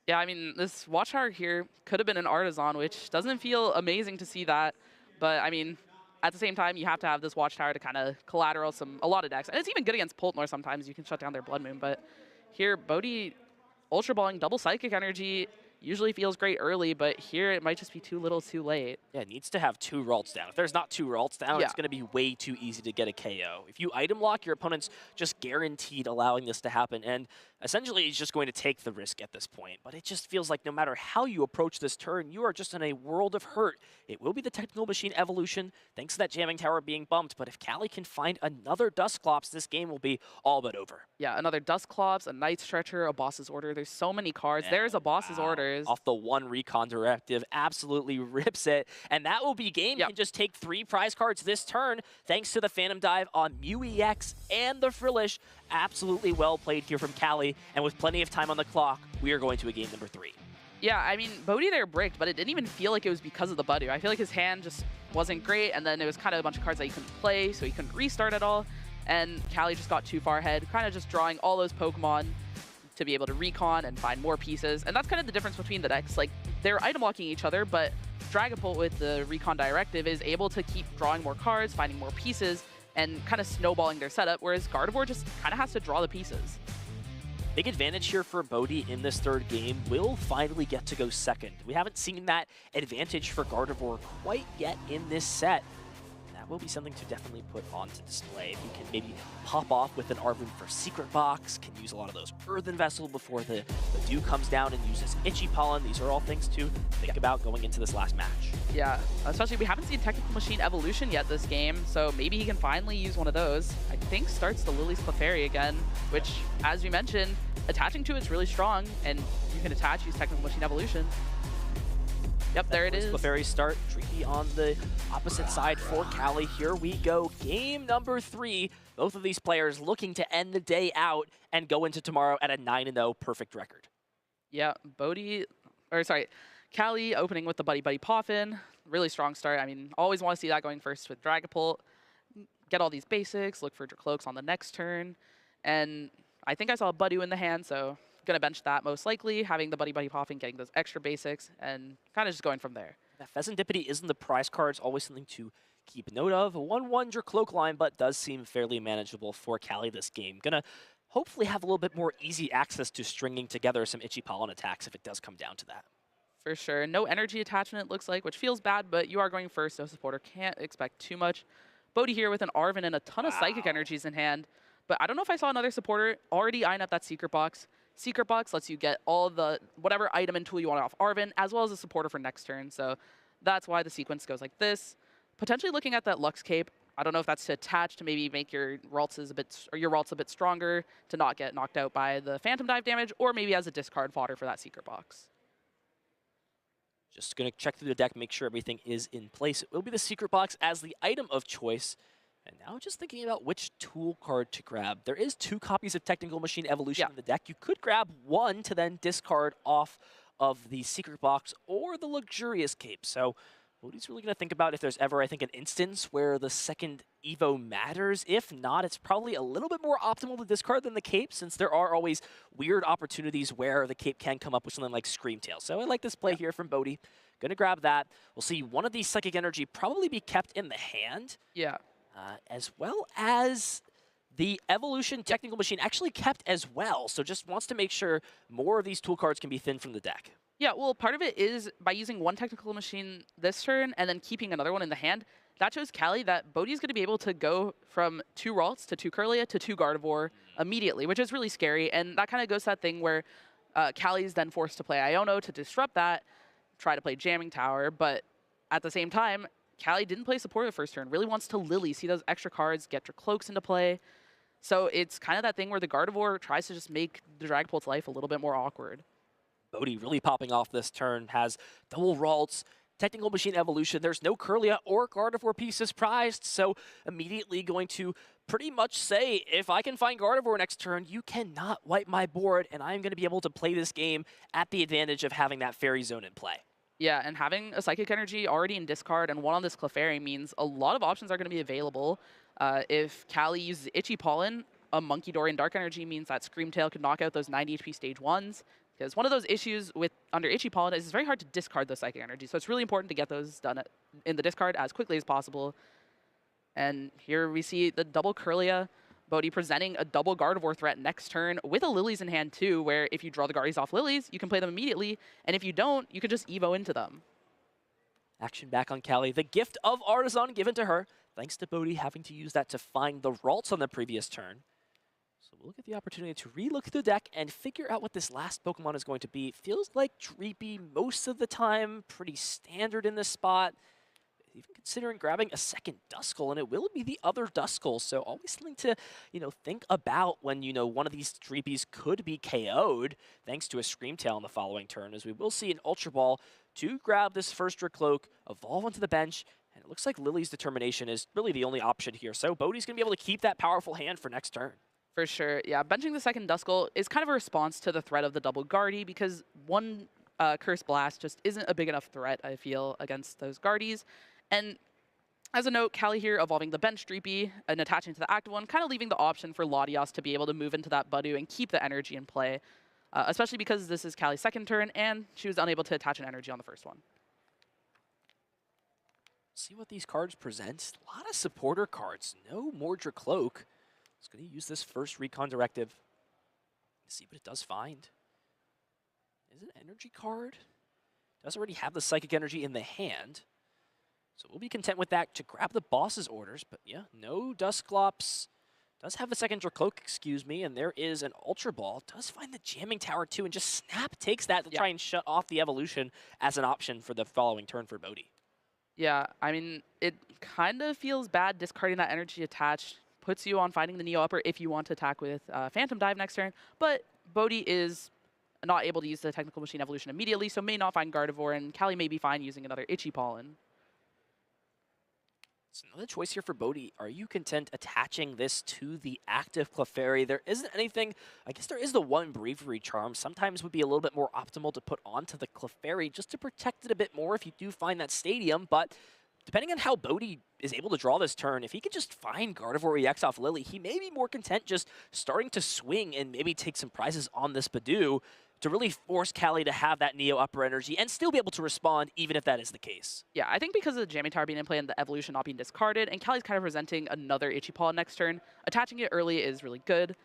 Yeah, I mean, this Watchtower here could have been an Artisan, which doesn't feel amazing to see that. But, I mean, at the same time, you have to have this Watchtower to kind of collateral a lot of decks. And it's even good against Poltnor sometimes. You can shut down their Blood Moon. But here, Bodhi Ultra Balling double Psychic Energy usually feels great early, but here it might just be too little too late. Yeah, it needs to have 2 Ralts down. If there's not 2 Ralts down, it's going to be way too easy to get a KO. If you item lock, your opponent's just guaranteed allowing this to happen, and essentially he's just going to take the risk at this point. But it just feels like no matter how you approach this turn, you are just in a world of hurt. It will be the Technical Machine evolution, thanks to that Jamming Tower being bumped, but if CALI can find another Dusclops, this game will be all but over. Yeah, another Dusclops, a Night Stretcher, a Boss's Order. There's so many cards. There's a Boss's Orders. Off the 1 Recon Directive, absolutely rips it. And that will be game. You can just take 3 prize cards this turn, thanks to the Phantom Dive on Mew EX and the Frillish. Absolutely well played here from CALI. And with plenty of time on the clock, we are going to a game number 3. Yeah, I mean, Bodhi there bricked, but it didn't even feel like it was because of the Budu. I feel like his hand just wasn't great, and then it was kind of a bunch of cards that he couldn't play, so he couldn't restart at all. And CALI just got too far ahead, kind of just drawing all those Pokemon to be able to recon and find more pieces. And that's kind of the difference between the decks. Like, they're item locking each other, but Dragapult with the Recon Directive is able to keep drawing more cards, finding more pieces, and kind of snowballing their setup, whereas Gardevoir just kind of has to draw the pieces. Big advantage here for Bodhi in this third game. Will finally get to go second. We haven't seen that advantage for Gardevoir quite yet in this set. That will be something to definitely put onto display. If you can maybe pop off with an Arven for Secret Box, can use a lot of those Earthen Vessel before the dew comes down and uses Itchy Pollen. These are all things to think about going into this last match. Yeah, especially we haven't seen Technical Machine Evolution yet this game, so maybe he can finally use one of those. I think starts the Lily's Clefairy again, which, as we mentioned, attaching to it's really strong, and you can attach, use Technical Machine Evolution. Yep, there it is. Clefairy start, Tricky on the opposite side for CALI. Here we go, game number 3. Both of these players looking to end the day out and go into tomorrow at a 9-0 perfect record. Yeah, CALI opening with the Buddy Buddy Poffin. Really strong start. I mean, always want to see that going first with Dragapult. Get all these basics, look for Dracloaks on the next turn. And I think I saw a Budu in the hand, so going to bench that most likely, having the Buddy Buddy Poffin, getting those extra basics, and kind of just going from there. That Pheasantipity isn't the prize cards, always something to keep note of. A 1-1 Dracloak line, but does seem fairly manageable for CALI this game. Gonna hopefully have a little bit more easy access to stringing together some Itchy Pollen attacks if it does come down to that. For sure. No energy attachment, it looks like, which feels bad, but you are going first, so supporter can't expect too much. Bodhi here with an Arven and a ton of Psychic Energies in hand, but I don't know if I saw another supporter already eyeing up that Secret Box. Secret Box lets you get all the whatever item and tool you want off Arven, as well as a supporter for next turn. So that's why the sequence goes like this. Potentially looking at that Lux Cape. I don't know if that's to attach to maybe make your Ralts a bit stronger to not get knocked out by the Phantom Dive damage, or maybe as a discard fodder for that Secret Box. Just going to check through the deck, make sure everything is in place. It will be the secret box as the item of choice. And now just thinking about which tool card to grab. There is 2 copies of Technical Machine Evolution in the deck. You could grab one to then discard off of the secret box or the Luxurious Cape. So Woody's really going to think about if there's ever, I think, an instance where the second Evo matters. If not, it's probably a little bit more optimal to discard than the Cape, since there are always weird opportunities where the Cape can come up with something like Screamtail. So I like this play here from Bodhi. Going to grab that. We'll see one of these Psychic Energy probably be kept in the hand. Yeah. As well as the Evolution Technical Machine actually kept as well. So just wants to make sure more of these tool cards can be thinned from the deck. Yeah, well, part of it is by using one Technical Machine this turn and then keeping another one in the hand, that shows CALI that Bodhi's going to be able to go from 2 Ralts to 2 Kirlia to 2 Gardevoir immediately, which is really scary. And that kind of goes to that thing where CALI is then forced to play Iono to disrupt that, try to play Jamming Tower, but at the same time, CALI didn't play support the first turn, really wants to Lily, see those extra cards, get your Cloaks into play. So it's kind of that thing where the Gardevoir tries to just make the Dragapult's life a little bit more awkward. Bodhi really popping off this turn, has double Ralts, Technical Machine Evolution. There's no Kirlia or Gardevoir pieces prized, so immediately going to pretty much say, if I can find Gardevoir next turn, you cannot wipe my board, and I'm going to be able to play this game at the advantage of having that Fairy Zone in play. Yeah, and having a Psychic Energy already in discard and one on this Clefairy means a lot of options are going to be available. If CALI uses Itchy Pollen, a Monkey Dorian Dark Energy means that Screamtail could knock out those 90 HP stage 1s. Because one of those issues with under Itchy Pollen is it's very hard to discard those Psychic Energy. So it's really important to get those done in the discard as quickly as possible. And here we see the double Kirlia. Bodhi presenting a double Gardevoir threat next turn with a Lilies in hand too, where if you draw the Guardies off Lilies, you can play them immediately. And if you don't, you can just Evo into them. Action back on CALI. The gift of Artisan given to her, thanks to Bodhi having to use that to find the Ralts on the previous turn. So we'll get the opportunity to re-look through the deck and figure out what this last Pokemon is going to be. Feels like Dreepy most of the time, pretty standard in this spot. Even considering grabbing a second Duskull, and it will be the other Duskull, so always something to, think about when, one of these Dreepies could be KO'd, thanks to a Screamtail in the following turn, as we will see an Ultra Ball to grab this first Dracloak, evolve onto the bench, and it looks like Lily's Determination is really the only option here, so Bodhi's going to be able to keep that powerful hand for next turn. For sure, yeah. Benching the second Duskull is kind of a response to the threat of the double Guardy, because one Curse Blast just isn't a big enough threat, I feel, against those Guardies. And as a note, CALI here evolving the bench Dreepy and attaching to the active one, kind of leaving the option for Latios to be able to move into that Budew and keep the energy in play, especially because this is CALI's second turn and she was unable to attach an energy on the first one. See what these cards present. A lot of supporter cards. No more Dracloak. It's going to use this first Recon Directive. See what it does find. Is it an energy card? Does already have the Psychic Energy in the hand. So we'll be content with that to grab the boss's orders, but yeah, no Dusclops. Does have a second Dracloak, excuse me, and there is an Ultra Ball. Does find the Jamming Tower too, and just Snap takes that to try and shut off the Evolution as an option for the following turn for Bodhi. Yeah, I mean, it kind of feels bad discarding that energy attached. Puts you on finding the Neo Upper if you want to attack with Phantom Dive next turn, but Bodhi is not able to use the Technical Machine Evolution immediately, so may not find Gardevoir, and CALI may be fine using another Itchy Pollen. It's another choice here for Bodhi. Are you content attaching this to the active Clefairy? There isn't anything, I guess there is the one Bravery Charm. Sometimes would be a little bit more optimal to put onto the Clefairy just to protect it a bit more if you do find that Stadium, but depending on how Bodhi is able to draw this turn, if he could just find Gardevoir EX off Lily, he may be more content just starting to swing and maybe take some prizes on this Budew to really force CALI to have that Neo Upper Energy and still be able to respond even if that is the case. Yeah, I think because of the Jamming Tower being in play and the Evolution not being discarded, and CALI's kind of presenting another Itchy Paw next turn, attaching it early is really good.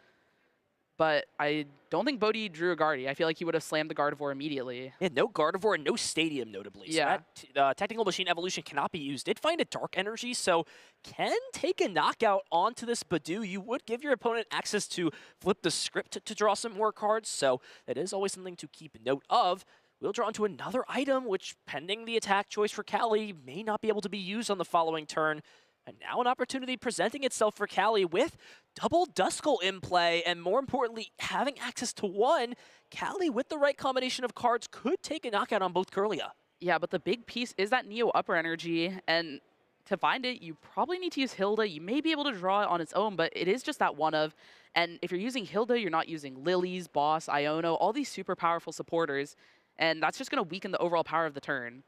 But I don't think Bodhi drew a Guardy. I feel like he would have slammed the Gardevoir immediately. Yeah, no Gardevoir and no Stadium, notably. Yeah. So that Technical Machine Evolution cannot be used. Did find a Dark Energy, so can take a knockout onto this Budew. You would give your opponent access to flip the script to draw some more cards, so that is always something to keep note of. We'll draw into another item, which, pending the attack choice for CALI, may not be able to be used on the following turn. And now an opportunity presenting itself for CALI with double Duskull in play, and more importantly, having access to one. CALI, with the right combination of cards, could take a knockout on both Kirlia. Yeah, but the big piece is that Neo upper energy, and to find it, you probably need to use Hilda. You may be able to draw it on its own, but it is just that one of. And if you're using Hilda, you're not using Lilies, Boss, Iono, all these super powerful supporters, and that's just going to weaken the overall power of the turn.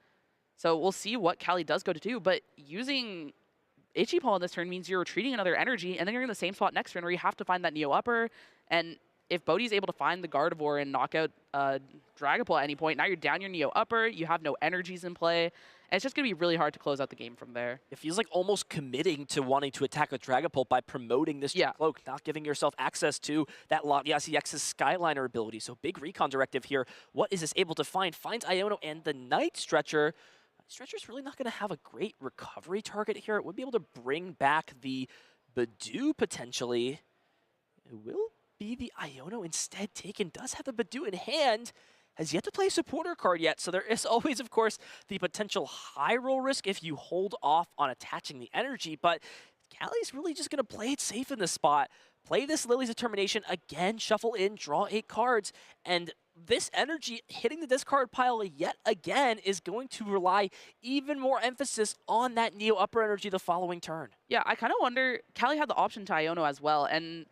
So we'll see what Cali does go to do, but using Itchy Paw in this turn means you're retreating another energy, and then you're in the same spot next turn where you have to find that Neo upper, and if Bodhi's able to find the Gardevoir and knock out Dragapult at any point, now you're down your Neo upper, you have no energies in play, and it's just going to be really hard to close out the game from there. It feels like almost committing to wanting to attack with Dragapult by promoting this Cloak, not giving yourself access to that Yasi X's Skyliner ability. So big recon directive here. What is this able to find? Finds Iono and the Night Stretcher. Stretcher's really not going to have a great recovery target here. It would be able to bring back the Badoo potentially. It will be the Iono instead taken. Does have the Badoo in hand. Has yet to play a supporter card yet, so there is always, of course, the potential high roll risk if you hold off on attaching the energy, but Cali's really just going to play it safe in this spot. Play this Lily's Determination, again, shuffle in, draw 8 cards, and this energy hitting the discard pile yet again is going to rely even more emphasis on that Neo upper energy the following turn. Yeah, I kind of wonder, Cali had the option to Iono as well, and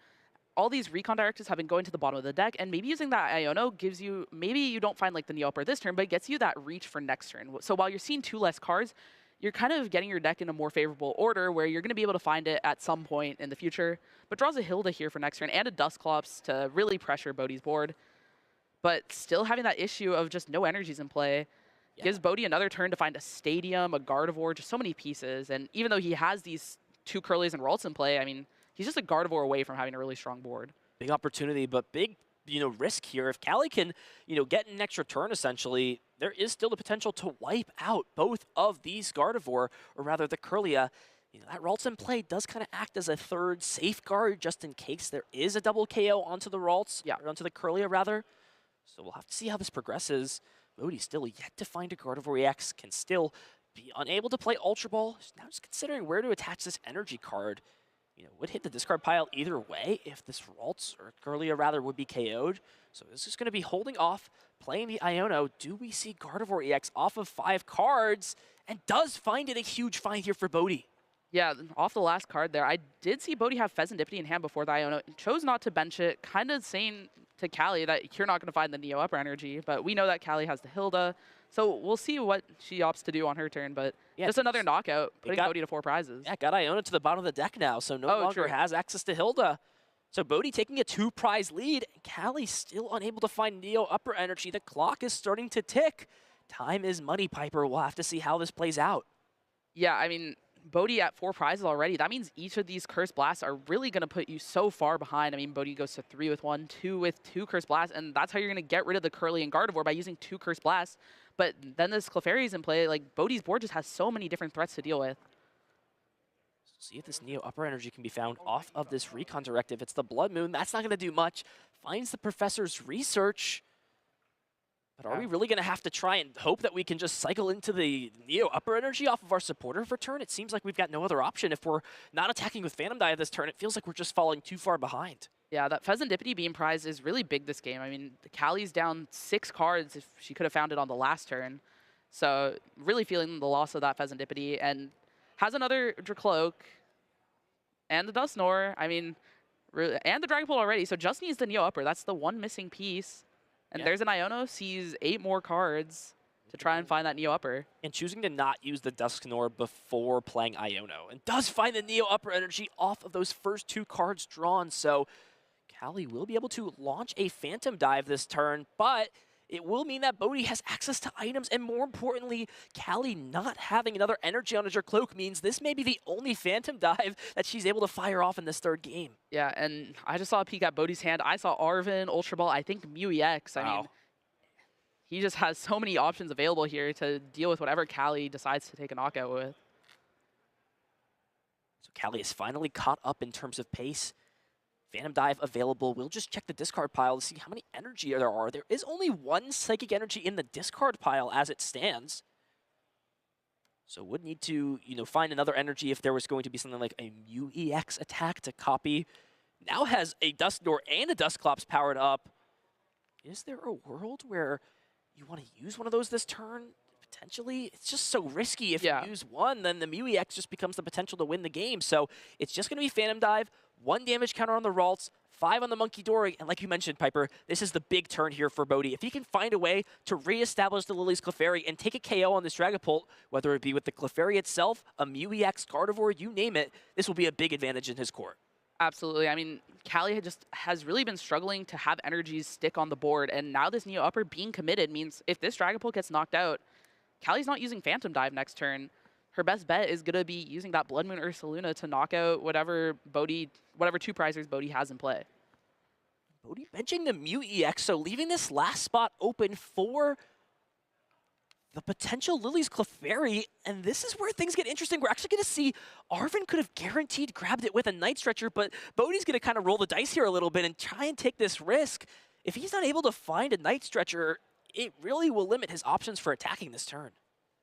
all these recon directives have been going to the bottom of the deck, and maybe using that Iono gives you, maybe you don't find like the Neo upper this turn, but it gets you that reach for next turn. So while you're seeing 2 less cards, you're kind of getting your deck in a more favorable order where you're going to be able to find it at some point in the future. But draws a Hilda here for next turn and a Dusclops to really pressure Bodhi's board. But still having that issue of just no energies in play gives Bodhi another turn to find a Stadium, a Gardevoir, just so many pieces. And even though he has these 2 Curlies and Ralts in play, I mean, he's just a Gardevoir away from having a really strong board. Big opportunity, but big, risk here. If Cali can, get an extra turn, essentially, there is still the potential to wipe out both of these Gardevoir, or rather the Kirlia. That Ralts in play does kind of act as a third safeguard just in case there is a double KO onto the Ralts, or onto the Kirlia, rather. So we'll have to see how this progresses. Bodhi's still yet to find a Gardevoir EX, can still be unable to play Ultra Ball. Now just considering where to attach this energy card. Would hit the discard pile either way if this Ralts, or Kirlia rather, would be KO'd. So this is going to be holding off, playing the Iono. Do we see Gardevoir EX off of 5 cards? And does find it a huge find here for Bodhi. Yeah, off the last card there, I did see Bodhi have Pheasantipity in hand before the Iono. Chose not to bench it, kind of saying to Cali that you're not going to find the Neo upper energy, but we know that Cali has the Hilda. So we'll see what she opts to do on her turn, but just another knockout, putting Bodhi to 4 prizes. Yeah, got Iono to the bottom of the deck now, so no longer has access to Hilda. So Bodhi taking a 2-prize lead, and Cali still unable to find Neo upper energy. The clock is starting to tick. Time is money, Piper. We'll have to see how this plays out. Yeah, I mean, Bodhi at 4 prizes already. That means each of these Curse Blasts are really going to put you so far behind. I mean, Bodhi goes to 3 with 1, 2 with 2 Curse Blasts, and that's how you're going to get rid of the Curly and Gardevoir, by using 2 Curse Blasts. But then this Clefairy's in play. Like, Bodhi's board just has so many different threats to deal with. See if this Neo upper energy can be found off of this recon directive. It's the Blood Moon. That's not going to do much. Finds the Professor's Research. But are we really going to have to try and hope that we can just cycle into the Neo upper energy off of our supporter for turn? It seems like we've got no other option. If we're not attacking with Phantom Dive this turn, it feels like we're just falling too far behind. Yeah, that Pheasantipity being prized is really big this game. I mean, the Cali's down 6 cards if she could have found it on the last turn. So really feeling the loss of that Pheasantipity, and has another Dracloak and the Dusknoir. I mean, and the Dragapult already. So just needs the Neo upper. That's the one missing piece. And there's an Iono, sees 8 more cards to try and find that Neo upper. And choosing to not use the Dusknoir before playing Iono. And does find the Neo upper energy off of those first 2 cards drawn. So Cali will be able to launch a Phantom Dive this turn, but it will mean that Bodhi has access to items, and more importantly, Cali not having another energy on her cloak means this may be the only Phantom Dive that she's able to fire off in this 3rd game. Yeah, and I just saw a peek at Bodhi's hand. I saw Arven, Ultra Ball, I think Mew EX. I mean, he just has so many options available here to deal with whatever Cali decides to take a knockout with. So Cali is finally caught up in terms of pace. Phantom Dive available. We'll just check the discard pile to see how many energy there are. There is only 1 Psychic Energy in the discard pile as it stands. So would need to, find another energy if there was going to be something like a Mew EX attack to copy. Now has a Dusknoir and a Dusclops powered up. Is there a world where you want to use one of those this turn? potentially, it's just so risky. If Yeah. you use one, then the Mew EX just becomes the potential to win the game. So it's just going to be Phantom Dive, 1 damage counter on the Ralts, 5 on the Monkey Dory, and like you mentioned, Piper, this is the big turn here for Bodhi. If he can find a way to reestablish the Lily's Clefairy and take a KO on this Dragapult, whether it be with the Clefairy itself, a Mew EX, Gardevoir, you name it, this will be a big advantage in his court. Absolutely. I mean, CALI just has really been struggling to have energies stick on the board, and now this Neo Upper being committed means if this Dragapult gets knocked out, CALI's not using Phantom Dive next turn. Her best bet is going to be using that Blood Moon Ursaluna to knock out whatever 2 prizers Bodhi has in play. Bodhi benching the Mew EX, so leaving this last spot open for the potential Lily's Clefairy, and this is where things get interesting. We're actually going to see Arven could have guaranteed grabbed it with a Night Stretcher, but Bodhi's going to kind of roll the dice here a little bit and try and take this risk. If he's not able to find a Night Stretcher, it really will limit his options for attacking this turn.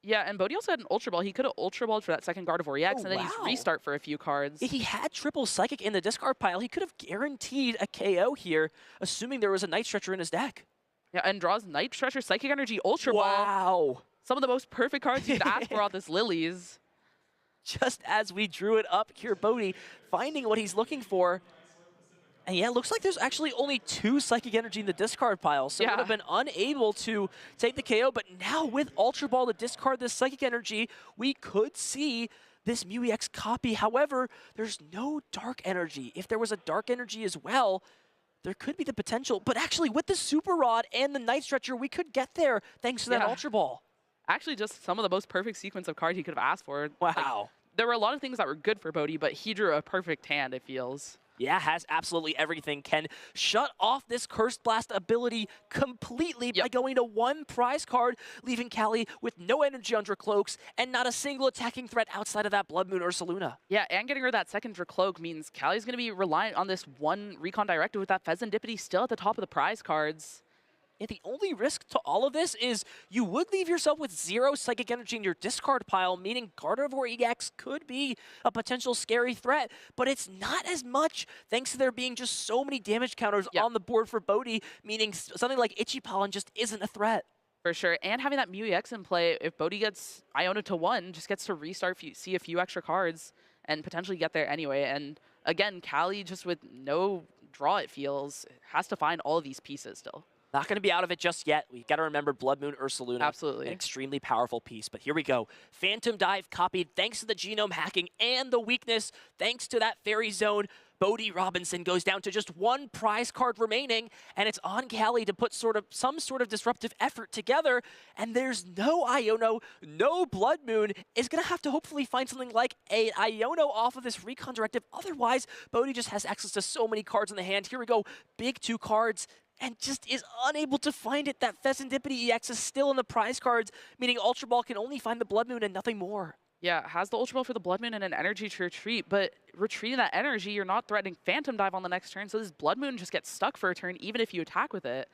Yeah, and Bodhi also had an Ultra Ball. He could have Ultra Balled for that second Gardevoir EX, and then he's restart for a few cards. If he had triple Psychic in the discard pile, he could have guaranteed a KO here, assuming there was a Night Stretcher in his deck. Yeah, and draws Night Stretcher, Psychic Energy, Ultra Ball. Wow. Some of the most perfect cards you could ask for on this Lily's. Just as we drew it up here, Bodhi finding what he's looking for. And yeah, it looks like there's actually only 2 Psychic Energy in the discard pile, so would have been unable to take the KO, but now with Ultra Ball to discard this Psychic Energy, we could see this Mew EX copy. However, there's no Dark Energy. If there was a Dark Energy as well, there could be the potential, but actually with the Super Rod and the Night Stretcher, we could get there thanks to that Ultra Ball. Actually, just some of the most perfect sequence of cards he could have asked for. Wow. Like, there were a lot of things that were good for Bodhi, but he drew a perfect hand, it feels. Yeah, has absolutely everything. Can shut off this Cursed Blast ability completely by going to 1 prize card, leaving CALI with no energy under Cloaks and not a single attacking threat outside of that Blood Moon Ursaluna. Yeah, and getting rid of that second Dracloak means CALI's going to be reliant on this 1 Recon Directive with that Fezandipity still at the top of the prize cards. And the only risk to all of this is you would leave yourself with 0 Psychic Energy in your discard pile, meaning Gardevoir EX could be a potential scary threat, but it's not as much thanks to there being just so many damage counters on the board for Bodhi, meaning something like Itchy Pollen just isn't a threat. For sure, and having that Mew EX in play, if Bodhi gets Iona to 1, just gets to restart, see a few extra cards, and potentially get there anyway. And again, CALI just with no draw, it feels, has to find all of these pieces still. Not going to be out of it just yet. We've got to remember Blood Moon Ursaluna. Absolutely. An extremely powerful piece. But here we go. Phantom Dive copied thanks to the genome hacking and the weakness thanks to that Fairy Zone. Bodhi Robinson goes down to just 1 prize card remaining, and it's on CALI to put some sort of disruptive effort together, and there's no Iono, no Blood Moon. Is going to have to hopefully find something like an Iono off of this Recon Directive. Otherwise, Bodhi just has access to so many cards in the hand. Here we go. Big 2 cards. And just is unable to find it. That Fezandipity EX is still in the prize cards, meaning Ultra Ball can only find the Blood Moon and nothing more. Yeah, has the Ultra Ball for the Blood Moon and an energy to retreat, but retreating that energy, you're not threatening Phantom Dive on the next turn, so this Blood Moon just gets stuck for a turn, even if you attack with it.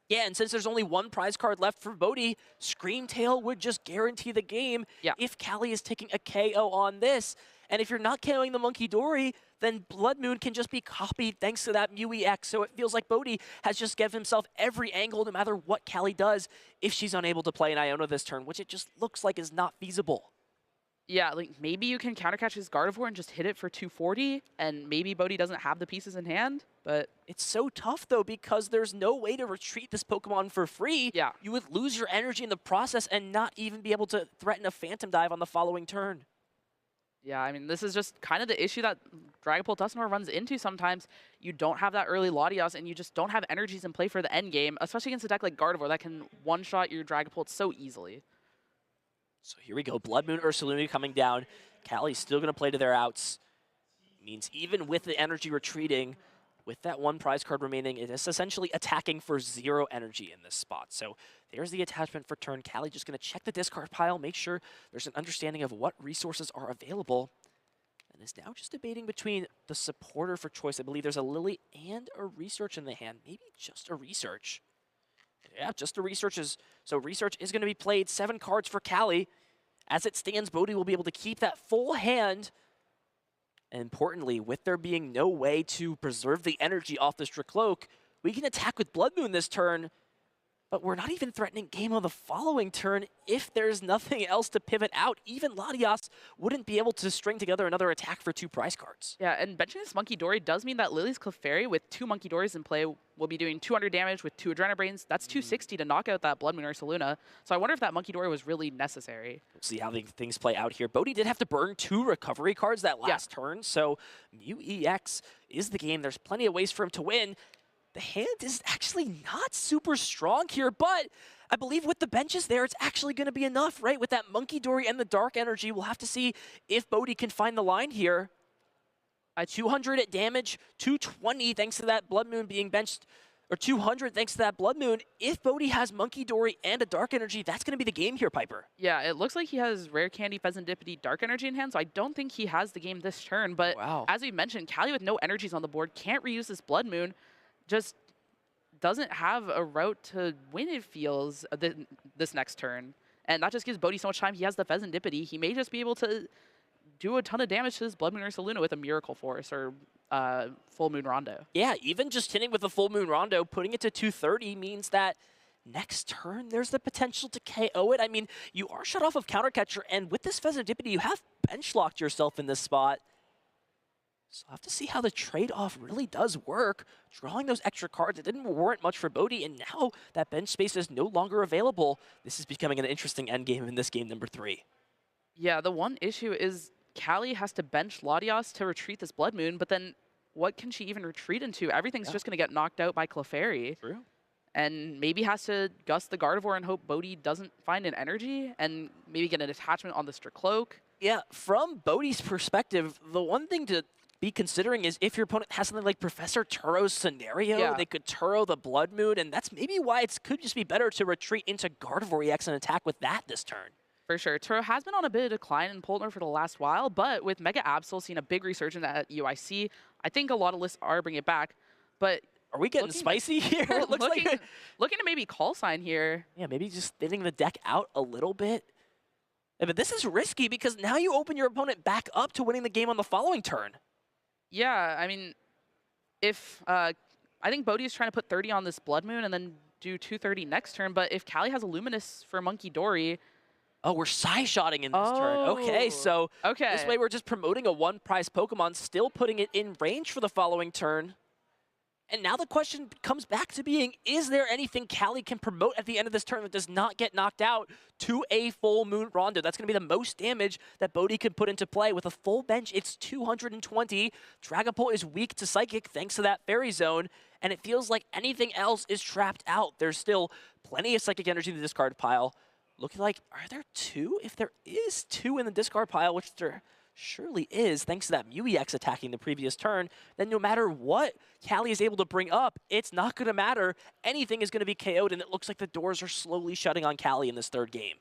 Yeah, and since there's only 1 prize card left for Bodhi, Scream Tail would just guarantee the game if CALI is taking a KO on this. And if you're not KOing the Monkey Dory, then Blood Moon can just be copied thanks to that Mew EX. So it feels like Bodhi has just given himself every angle no matter what CALI does if she's unable to play an Iona this turn, which it just looks like is not feasible. Yeah, like maybe you can countercatch his Gardevoir and just hit it for 240, and maybe Bodhi doesn't have the pieces in hand, but... It's so tough, though, because there's no way to retreat this Pokemon for free. Yeah. You would lose your energy in the process and not even be able to threaten a Phantom Dive on the following turn. Yeah, I mean, this is just kind of the issue that Dragapult Dusknoir runs into sometimes. You don't have that early Latias, and you just don't have energies in play for the end game, especially against a deck like Gardevoir that can one-shot your Dragapult so easily. So here we go. Blood Moon Ursaluna coming down. CALI's still going to play to their outs. Means even with the energy retreating, with that 1 prize card remaining, it is essentially attacking for 0 energy in this spot. So there's the attachment for turn. CALI just going to check the discard pile, make sure there's an understanding of what resources are available, and is now just debating between the supporter for choice. I believe there's a Lily and a Research in the hand. Maybe just a Research. Yeah, just a Research so Research is going to be played. 7 cards for CALI. As it stands, Bodhi will be able to keep that full hand. And importantly, with there being no way to preserve the energy off this Dracloak, we can attack with Blood Moon this turn. But we're not even threatening game on the following turn if there's nothing else to pivot out. Even Latias wouldn't be able to string together another attack for 2 prize cards. Yeah, and benching this Monkey Dory does mean that Lily's Clefairy with 2 Monkey Dories in play will be doing 200 damage with 2 Adrenabrains. That's 260 to knock out that Blood Moon Ursaluna. So I wonder if that Monkey Dory was really necessary. We'll see how things play out here. Bodhi did have to burn 2 recovery cards that last turn, so Mew EX is the game. There's plenty of ways for him to win. The hand is actually not super strong here, but I believe with the benches there, it's actually going to be enough, right? With that Monkey Dory and the Dark Energy, we'll have to see if Bodhi can find the line here. 200 at damage, 220 thanks to that Blood Moon being benched, or 200 thanks to that Blood Moon. If Bodhi has Monkey Dory and a Dark Energy, that's going to be the game here, Piper. Yeah, it looks like he has Rare Candy, Pheasantipity, Dark Energy in hand, so I don't think he has the game this turn. But as we mentioned, CALI with no energies on the board can't reuse this Blood Moon. Just doesn't have a route to win, it feels, this next turn. And that just gives Bodhi so much time. He has the Pheasantipity. He may just be able to do a ton of damage to this Blood Moon Ursaluna with a Miracle Force or Full Moon Rondo. Yeah, even just hitting with the Full Moon Rondo, putting it to 230 means that next turn there's the potential to KO it. I mean, you are shut off of Counter Catcher, and with this Pheasantipity, you have bench locked yourself in this spot. So I'll have to see how the trade-off really does work. Drawing those extra cards, it didn't warrant much for Bodhi, and now that bench space is no longer available. This is becoming an interesting endgame in this game number 3. Yeah, the one issue is CALI has to bench Latias to retreat this Blood Moon, but then what can she even retreat into? Everything's just going to get knocked out by Clefairy. True. And maybe has to gust the Gardevoir and hope Bodhi doesn't find an energy and maybe get an attachment on the Stricloak. Yeah, from Bodhi's perspective, the one thing to be considering is if your opponent has something like Professor Turo's scenario, they could Turo the Blood Moon, and that's maybe why it could just be better to retreat into Gardevoir EX and attack with that this turn. For sure. Turo has been on a bit of decline in Poltner for the last while, but with Mega Absol seeing a big resurgence at UIC, I think a lot of lists are bringing it back. But are we getting spicy here? It looks looking to maybe Call Sign here. Yeah, maybe just thinning the deck out a little bit. Yeah, but this is risky because now you open your opponent back up to winning the game on the following turn. Yeah, I mean, if I think Bodhi is trying to put 30 on this Blood Moon and then do 230 next turn, but if CALI has a Luminous for Monkey Dory... Oh, we're Psy-shotting in this turn. Okay, so this way we're just promoting a 1-prize Pokemon, still putting it in range for the following turn. And now the question comes back to being, is there anything CALI can promote at the end of this turn that does not get knocked out to a Full Moon Rondo? That's going to be the most damage that Bodhi could put into play. With a full bench, it's 220. Dragapult is weak to Psychic thanks to that Fairy Zone, and it feels like anything else is trapped out. There's still plenty of Psychic Energy in the discard pile. Looking like, are there 2? If there is 2 in the discard pile, which there surely is, thanks to that Mew EX attacking the previous turn, then no matter what CALI is able to bring up, it's not going to matter. Anything is going to be KO'd, and it looks like the doors are slowly shutting on CALI in this third game.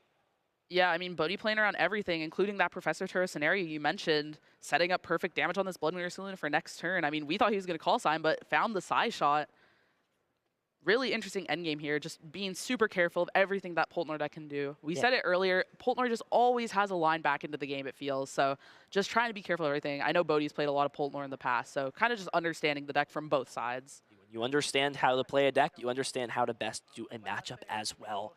Yeah, I mean, Bodhi playing around everything, including that Professor Turo scenario you mentioned, setting up perfect damage on this Blood Moon Ursaluna for next turn. I mean, we thought he was going to Call Sign, but found the Psy shot. Really interesting endgame here, just being super careful of everything that Poltner deck can do. We said it earlier, Poltner just always has a line back into the game, it feels, so just trying to be careful of everything. I know Bodhi's played a lot of Poltner in the past, so kind of just understanding the deck from both sides. When you understand how to play a deck, you understand how to best do a matchup as well.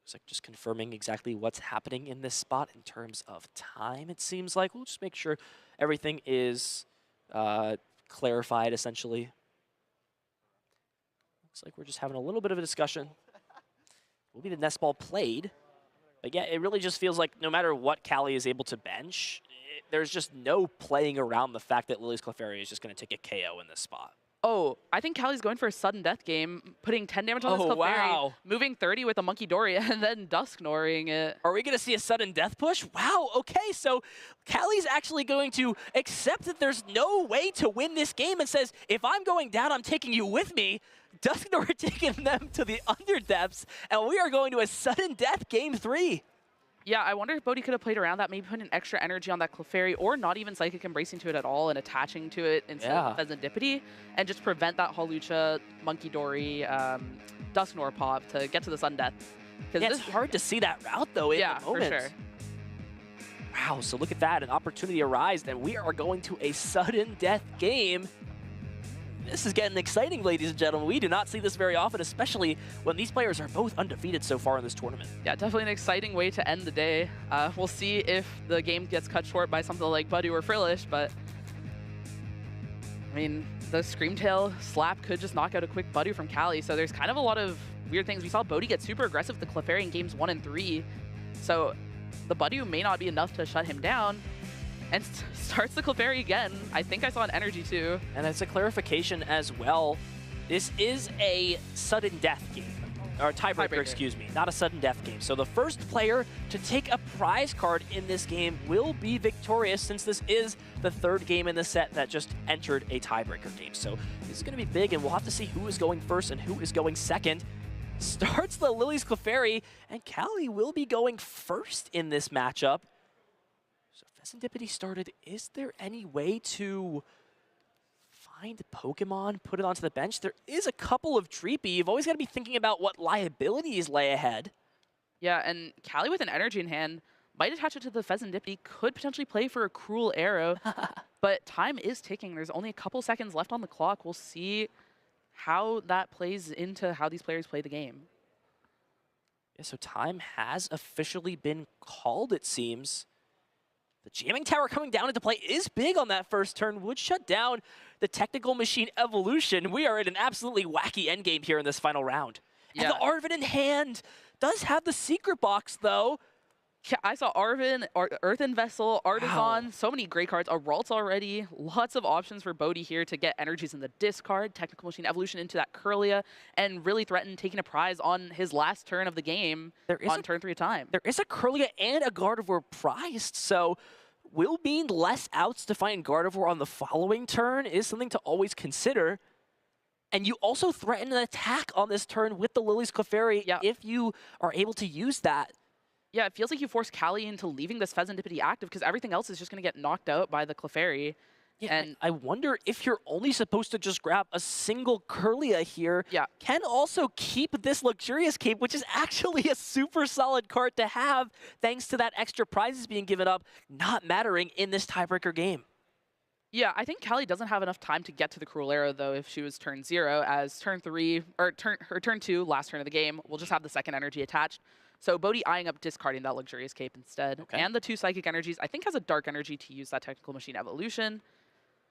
It's like just confirming exactly what's happening in this spot in terms of time, it seems like. We'll just make sure everything is clarified, essentially. Looks like we're just having a little bit of a discussion. Will be the nest ball played. But yeah, it really just feels like no matter what CALI is able to bench, there's just no playing around the fact that Lily's Clefairy is just going to take a KO in this spot. Oh, I think CALI's going for a sudden death game, putting 10 damage on this Clefairy, moving 30 with a Monkey Dory, and then Dusknoring it. Are we going to see a sudden death push? Wow, okay, so CALI's actually going to accept that there's no way to win this game and says, if I'm going down, I'm taking you with me. Dusknoir taking them to the underdepths, and we are going to a sudden death game 3. Yeah, I wonder if Bodhi could have played around that, maybe put an extra energy on that Clefairy, or not even Psychic Embracing to it at all and attaching to it instead of Pheasantipity, and just prevent that Hawlucha, Monkey Dory, Dusknoir pop to get to the sudden death. Yeah, it's hard to see that route, though, in the moment. For sure. Wow, so look at that, an opportunity arised, and we are going to a sudden death game. This is getting exciting, ladies and gentlemen. We do not see this very often, especially when these players are both undefeated so far in this tournament. Yeah, definitely an exciting way to end the day. We'll see if the game gets cut short by something like Buddy or Frillish, but I mean, the Screamtail slap could just knock out a quick Buddy from CALI, so there's kind of a lot of weird things. We saw Bodhi get super aggressive with the Clefairy in games 1 and 3, so the Buddy may not be enough to shut him down. And starts the Clefairy again. I think I saw an energy too. And as a clarification as well, this is a sudden death game. Or tiebreaker, excuse me, not a sudden death game. So the first player to take a prize card in this game will be victorious, since this is the third game in the set that just entered a tiebreaker game. So this is going to be big, and we'll have to see who is going first and who is going second. Starts the Lily's Clefairy, and CALI will be going first in this matchup. So Pheasantipity started. Is there any way to find Pokemon, put it onto the bench? There is a couple of Dreepy. You've always got to be thinking about what liabilities lay ahead. Yeah, and CALI with an energy in hand might attach it to the Pheasantipity, could potentially play for a Cruel Arrow, but time is ticking. There's only a couple seconds left on the clock. We'll see how that plays into how these players play the game. Yeah, so time has officially been called, it seems. The Jamming Tower coming down into play is big on that first turn, would shut down the Technical Machine Evolution. We are in an absolutely wacky endgame here in this final round. Yeah. And the Arven in hand does have the secret box, though. Yeah, I saw Arven, Earthen Vessel, Artisan, wow. So many great cards. A Ralts already. Lots of options for Bodhi here to get energies in the discard, Technical Machine Evolution into that Kirlia, and really threaten taking a prize on his last turn of the game on turn 3 of time. There is a Kirlia and a Gardevoir prized, so will mean less outs to find Gardevoir on the following turn is something to always consider. And you also threaten an attack on this turn with the Lily's Clefairy if you are able to use that. Yeah, it feels like you force CALI into leaving this Pheasantipity active because everything else is just going to get knocked out by the Clefairy. Yeah, and I wonder if you're only supposed to just grab a single Kirlia here. Yeah. Can also keep this Luxurious Cape, which is actually a super solid card to have, thanks to that extra prizes being given up, not mattering in this tiebreaker game. Yeah, I think CALI doesn't have enough time to get to the Cruel Arrow, though, if she was turn 0, as turn 3, or her turn 2, last turn of the game, we'll just have the second energy attached. So Bodhi eyeing up discarding that Luxurious Cape instead. Okay. And the 2 Psychic Energies, I think has a Dark Energy to use that Technical Machine Evolution.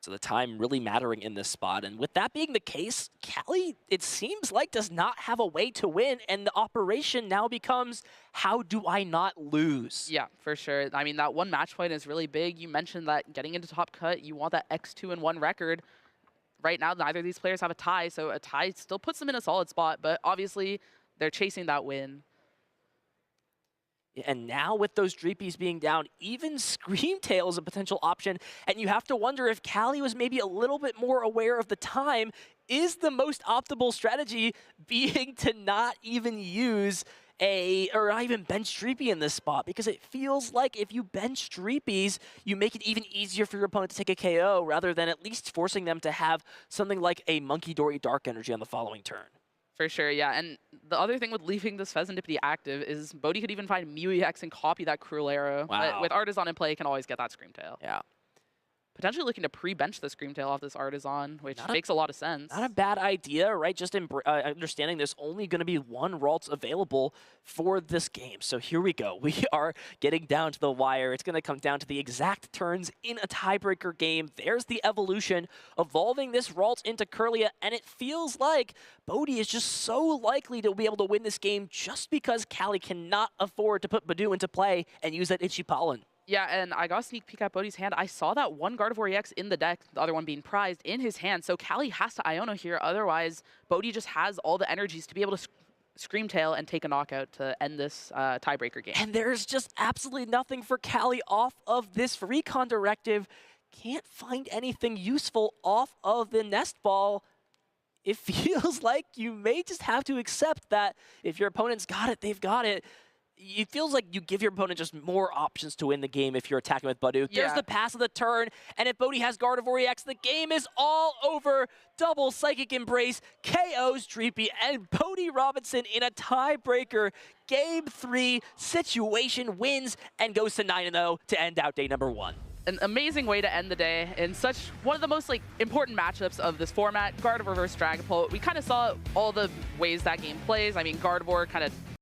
So the time really mattering in this spot. And with that being the case, CALI, it seems like, does not have a way to win. And the operation now becomes, how do I not lose? Yeah, for sure. I mean, that one match point is really big. You mentioned that getting into top cut, you want that X2-1 record. Right now, neither of these players have a tie, so a tie still puts them in a solid spot. But obviously, they're chasing that win. And now with those Dreepies being down, even Screamtail is a potential option. And you have to wonder if CALI was maybe a little bit more aware of the time. Is the most optimal strategy being to not even use or not even bench Dreepy in this spot? Because it feels like if you bench Dreepies, you make it even easier for your opponent to take a KO, rather than at least forcing them to have something like a Monkey Dory Dark Energy on the following turn. For sure, yeah. And the other thing with leaving this Pheasantipity active is Bodhi could even find Mew EX and copy that Cruel Arrow. Wow. But with Artisan in play, can always get that Screamtail. Yeah. Potentially looking to pre-bench the Screamtail off this Artisan, which makes a lot of sense. Not a bad idea, right? Just understanding there's only going to be one Ralts available for this game. So here we go. We are getting down to the wire. It's going to come down to the exact turns in a tiebreaker game. There's the evolution, evolving this Ralts into Kirlia, and it feels like Bodhi is just so likely to be able to win this game just because CALI cannot afford to put Badoo into play and use that Itchy Pollen. Yeah, and I got a sneak peek at Bodhi's hand. I saw that one Gardevoir EX in the deck, the other one being prized, in his hand. So CALI has to Iono here. Otherwise, Bodhi just has all the energies to be able to Screamtail and take a knockout to end this tiebreaker game. And there's just absolutely nothing for CALI off of this Recon Directive. Can't find anything useful off of the Nest Ball. It feels like you may just have to accept that if your opponent's got it, they've got it. It feels like you give your opponent just more options to win the game if you're attacking with Badoo. Yeah. There's the pass of the turn, and if Bodhi has Gardevoir EX, the game is all over. Double Psychic Embrace, KOs Dreepy, and Bodhi Robinson in a tiebreaker. Game 3 situation wins and goes to 9-0 to end out day number 1. an amazing way to end the day in such one of the most important matchups of this format, Gardevoir versus Dragapult. We kind of saw all the ways that game plays. I mean, Gardevoir kind of